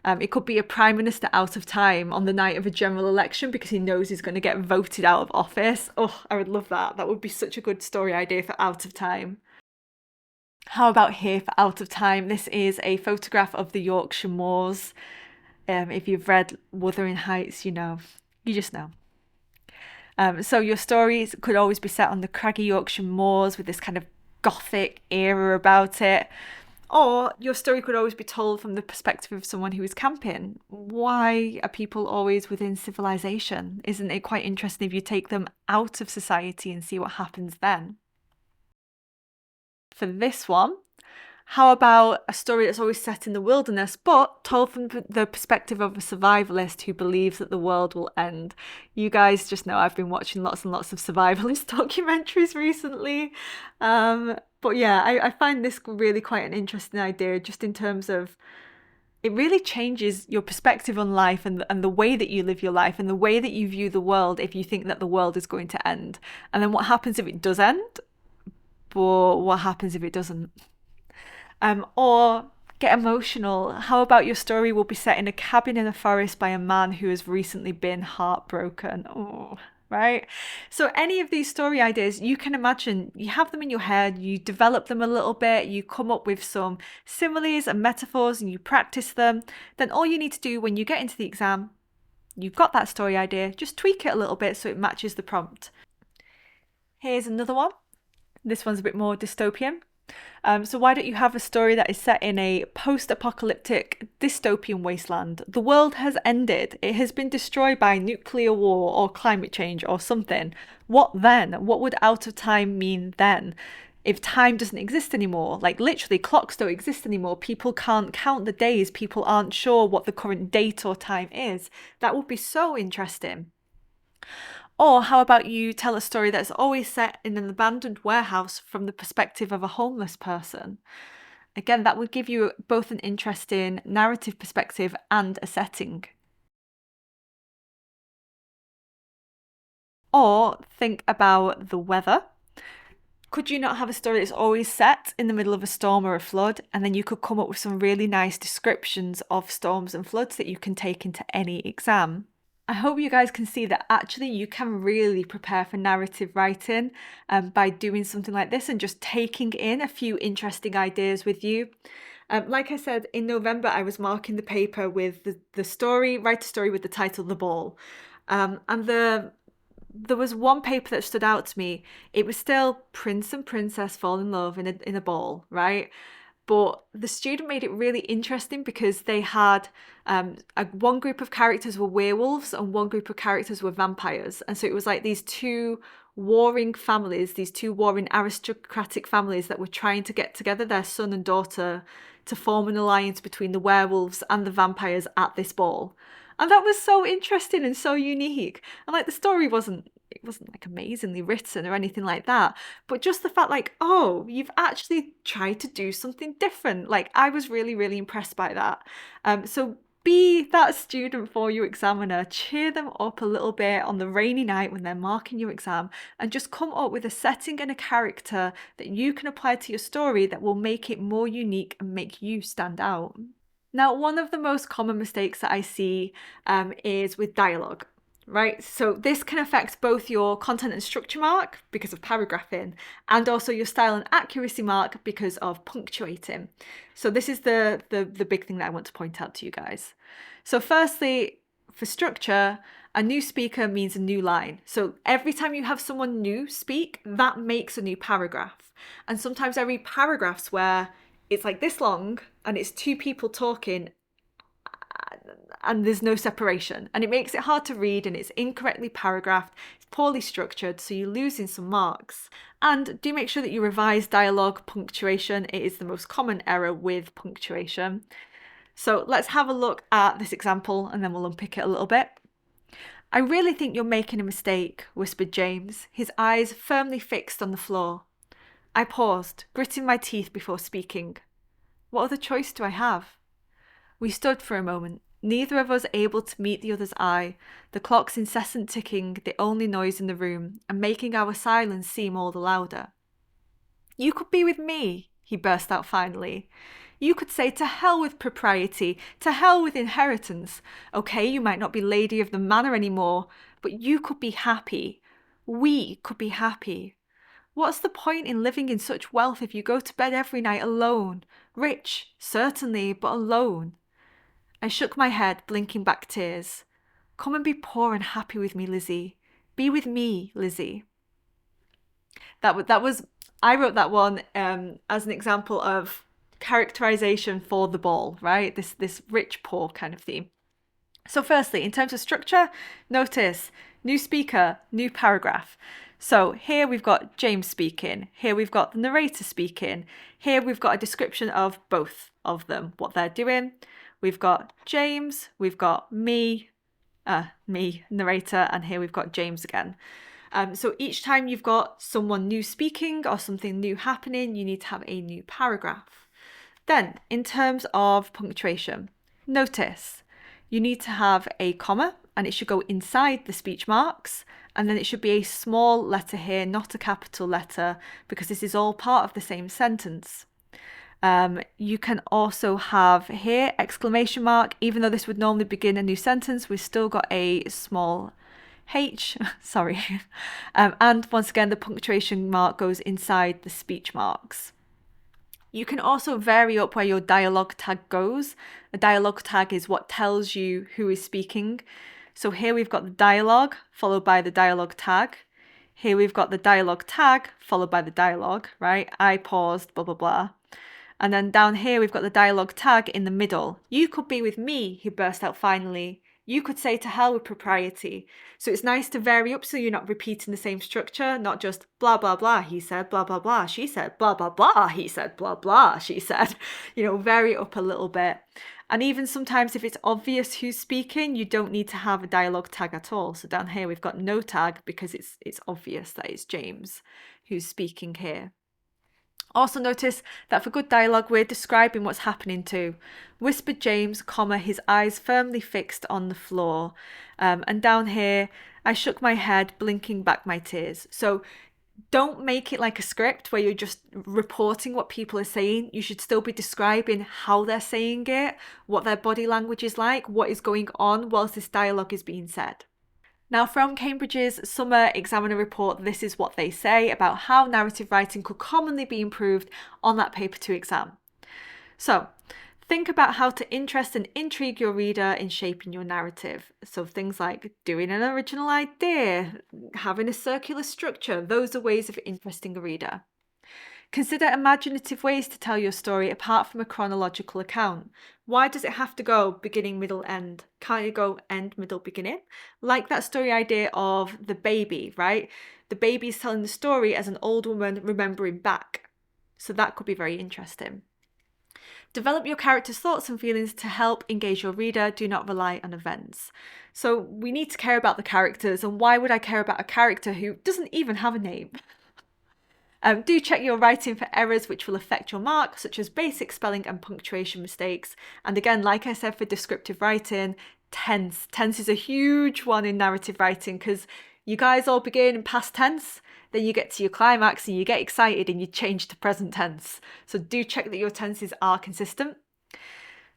It could be a prime minister out of time on the night of a general election because he knows he's going to get voted out of office. Oh, I would love that. That would be such a good story idea for Out of Time. How about here for Out of Time? This is a photograph of the Yorkshire Moors. If you've read Wuthering Heights, you just know. So your stories could always be set on the craggy Yorkshire moors with this kind of gothic era about it. Or your story could always be told from the perspective of someone who is camping. Why are people always within civilization? Isn't it quite interesting if you take them out of society and see what happens then? For this one, how about a story that's always set in the wilderness, but told from the perspective of a survivalist who believes that the world will end? You guys just know I've been watching lots and lots of survivalist documentaries recently. But yeah, I find this really quite an interesting idea, just in terms of it really changes your perspective on life and the way that you live your life and the way that you view the world if you think that the world is going to end. And then what happens if it does end? But what happens if it doesn't? Or get emotional. How about your story will be set in a cabin in a forest by a man who has recently been heartbroken? Oh, right? So any of these story ideas, you can imagine, you have them in your head, you develop them a little bit, you come up with some similes and metaphors and you practice them. Then all you need to do when you get into the exam, you've got that story idea, just tweak it a little bit so it matches the prompt. Here's another one. This one's a bit more dystopian. So why don't you have a story that is set in a post-apocalyptic dystopian wasteland? The world has ended. It has been destroyed by nuclear war or climate change or something. What then? What would out of time mean then? If time doesn't exist anymore, like literally clocks don't exist anymore, people can't count the days, people aren't sure what the current date or time is. That would be so interesting. Or how about you tell a story that's always set in an abandoned warehouse from the perspective of a homeless person? Again, that would give you both an interesting narrative perspective and a setting. Or think about the weather. Could you not have a story that's always set in the middle of a storm or a flood, and then you could come up with some really nice descriptions of storms and floods that you can take into any exam? I hope you guys can see that actually you can really prepare for narrative writing by doing something like this and just taking in a few interesting ideas with you. Like I said, in November, I was marking the paper with the story, write a story with the title The Ball. And there was one paper that stood out to me. It was still prince and princess fall in love in a ball, right? But the student made it really interesting because they had one group of characters were werewolves and one group of characters were vampires. And so it was like these two warring families, these two warring aristocratic families that were trying to get together, their son and daughter, to form an alliance between the werewolves and the vampires at this ball. And that was so interesting and so unique. And like the story wasn't like amazingly written or anything like that, but just the fact like, oh, you've actually tried to do something different. Like I was really, really impressed by that. So be that student for your examiner, cheer them up a little bit on the rainy night when they're marking your exam, and just come up with a setting and a character that you can apply to your story that will make it more unique and make you stand out. Now, one of the most common mistakes that I see is with dialogue, right? So this can affect both your content and structure mark because of paragraphing, and also your style and accuracy mark because of punctuating. So this is the big thing that I want to point out to you guys. So firstly, for structure, a new speaker means a new line. So every time you have someone new speak, that makes a new paragraph. And sometimes I read paragraphs where it's like this long and it's two people talking and there's no separation, and it makes it hard to read and it's incorrectly paragraphed, it's poorly structured, so you're losing some marks. And do make sure that you revise dialogue punctuation. It is the most common error with punctuation. So let's have a look at this example and then we'll unpick it a little bit. I really think you're making a mistake, whispered James, his eyes firmly fixed on the floor. I paused, gritting my teeth before speaking. What other choice do I have? We stood for a moment, neither of us able to meet the other's eye, the clock's incessant ticking the only noise in the room, and making our silence seem all the louder. You could be with me, he burst out finally. You could say to hell with propriety, to hell with inheritance. Okay, you might not be lady of the manor anymore, but you could be happy. We could be happy. What's the point in living in such wealth if you go to bed every night alone? Rich, certainly, but alone. I shook my head, blinking back tears. Come and be poor and happy with me, Lizzie. Be with me, Lizzie. I wrote that one as an example of characterization for the ball, right? This rich, poor kind of theme. So firstly, in terms of structure, notice new speaker, new paragraph. So here we've got James speaking, here we've got the narrator speaking, here we've got a description of both of them, what they're doing. We've got James, we've got me, narrator, and here we've got James again. So each time you've got someone new speaking or something new happening, you need to have a new paragraph. Then, in terms of punctuation, notice you need to have a comma and it should go inside the speech marks, and then it should be a small letter here, not a capital letter, because this is all part of the same sentence. You can also have here exclamation mark, even though this would normally begin a new sentence, we've still got a small H, sorry. And once again, the punctuation mark goes inside the speech marks. You can also vary up where your dialogue tag goes. A dialogue tag is what tells you who is speaking. So here we've got the dialogue followed by the dialogue tag. Here we've got the dialogue tag followed by the dialogue, right? I paused, blah, blah, blah. And then down here, we've got the dialogue tag in the middle. You could be with me, he burst out finally. You could say to hell with propriety. So it's nice to vary up so you're not repeating the same structure, not just blah, blah, blah, he said, blah, blah, blah, she said, blah, blah, blah, he said, blah, blah, she said. Vary up a little bit. And even sometimes if it's obvious who's speaking, you don't need to have a dialogue tag at all. So down here, we've got no tag because it's obvious that it's James who's speaking here. Also notice that for good dialogue, we're describing what's happening too. Whispered James, his eyes firmly fixed on the floor. And down here, I shook my head, blinking back my tears. So don't make it like a script where you're just reporting what people are saying. You should still be describing how they're saying it, what their body language is like, what is going on whilst this dialogue is being said. Now, from Cambridge's Summer Examiner report, this is what they say about how narrative writing could commonly be improved on that paper 2 exam. So, think about how to interest and intrigue your reader in shaping your narrative. So things like doing an original idea, having a circular structure, those are ways of interesting a reader. Consider imaginative ways to tell your story apart from a chronological account. Why does it have to go beginning, middle, end? Can't you go end, middle, beginning? Like that story idea of the baby, right? The baby is telling the story as an old woman remembering back. So that could be very interesting. Develop your character's thoughts and feelings to help engage your reader. Do not rely on events. So we need to care about the characters, and why would I care about a character who doesn't even have a name? Do check your writing for errors which will affect your mark, such as basic spelling and punctuation mistakes. And again, like I said, for descriptive writing, tense. Tense is a huge one in narrative writing because you guys all begin in past tense, then you get to your climax and you get excited and you change to present tense. So do check that your tenses are consistent.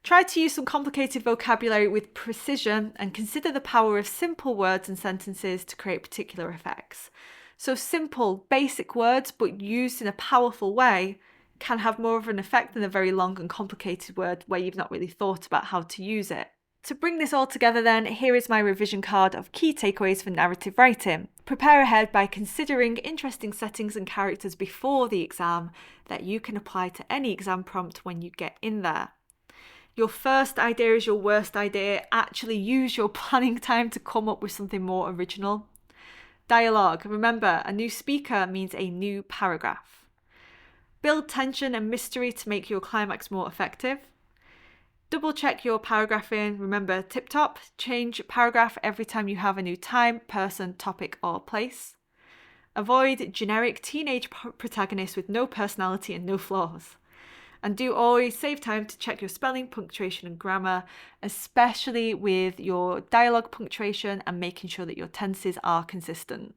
Try to use some complicated vocabulary with precision and consider the power of simple words and sentences to create particular effects. So simple, basic words, but used in a powerful way, can have more of an effect than a very long and complicated word where you've not really thought about how to use it. To bring this all together then, here is my revision card of key takeaways for narrative writing. Prepare ahead by considering interesting settings and characters before the exam that you can apply to any exam prompt when you get in there. Your first idea is your worst idea. Actually use your planning time to come up with something more original. Dialogue. Remember, a new speaker means a new paragraph. Build tension and mystery to make your climax more effective. Double check your paragraphing. Remember, tip top, change paragraph every time you have a new time, person, topic, or place. Avoid generic teenage protagonists with no personality and no flaws. And do always save time to check your spelling, punctuation, and grammar, especially with your dialogue punctuation and making sure that your tenses are consistent.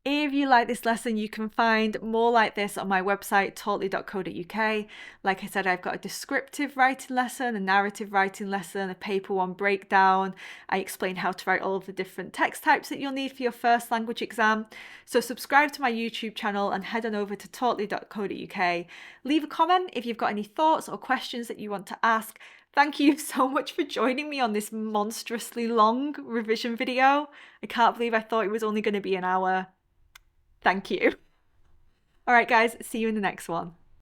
If you like this lesson, you can find more like this on my website, taltly.co.uk. Like I said, I've got a descriptive writing lesson, a narrative writing lesson, a paper 1 breakdown. I explain how to write all of the different text types that you'll need for your first language exam. So subscribe to my YouTube channel and head on over to taltly.co.uk. Leave a comment if you've got any thoughts or questions that you want to ask. Thank you so much for joining me on this monstrously long revision video. I can't believe I thought it was only going to be an hour. Thank you. All right, guys, see you in the next one.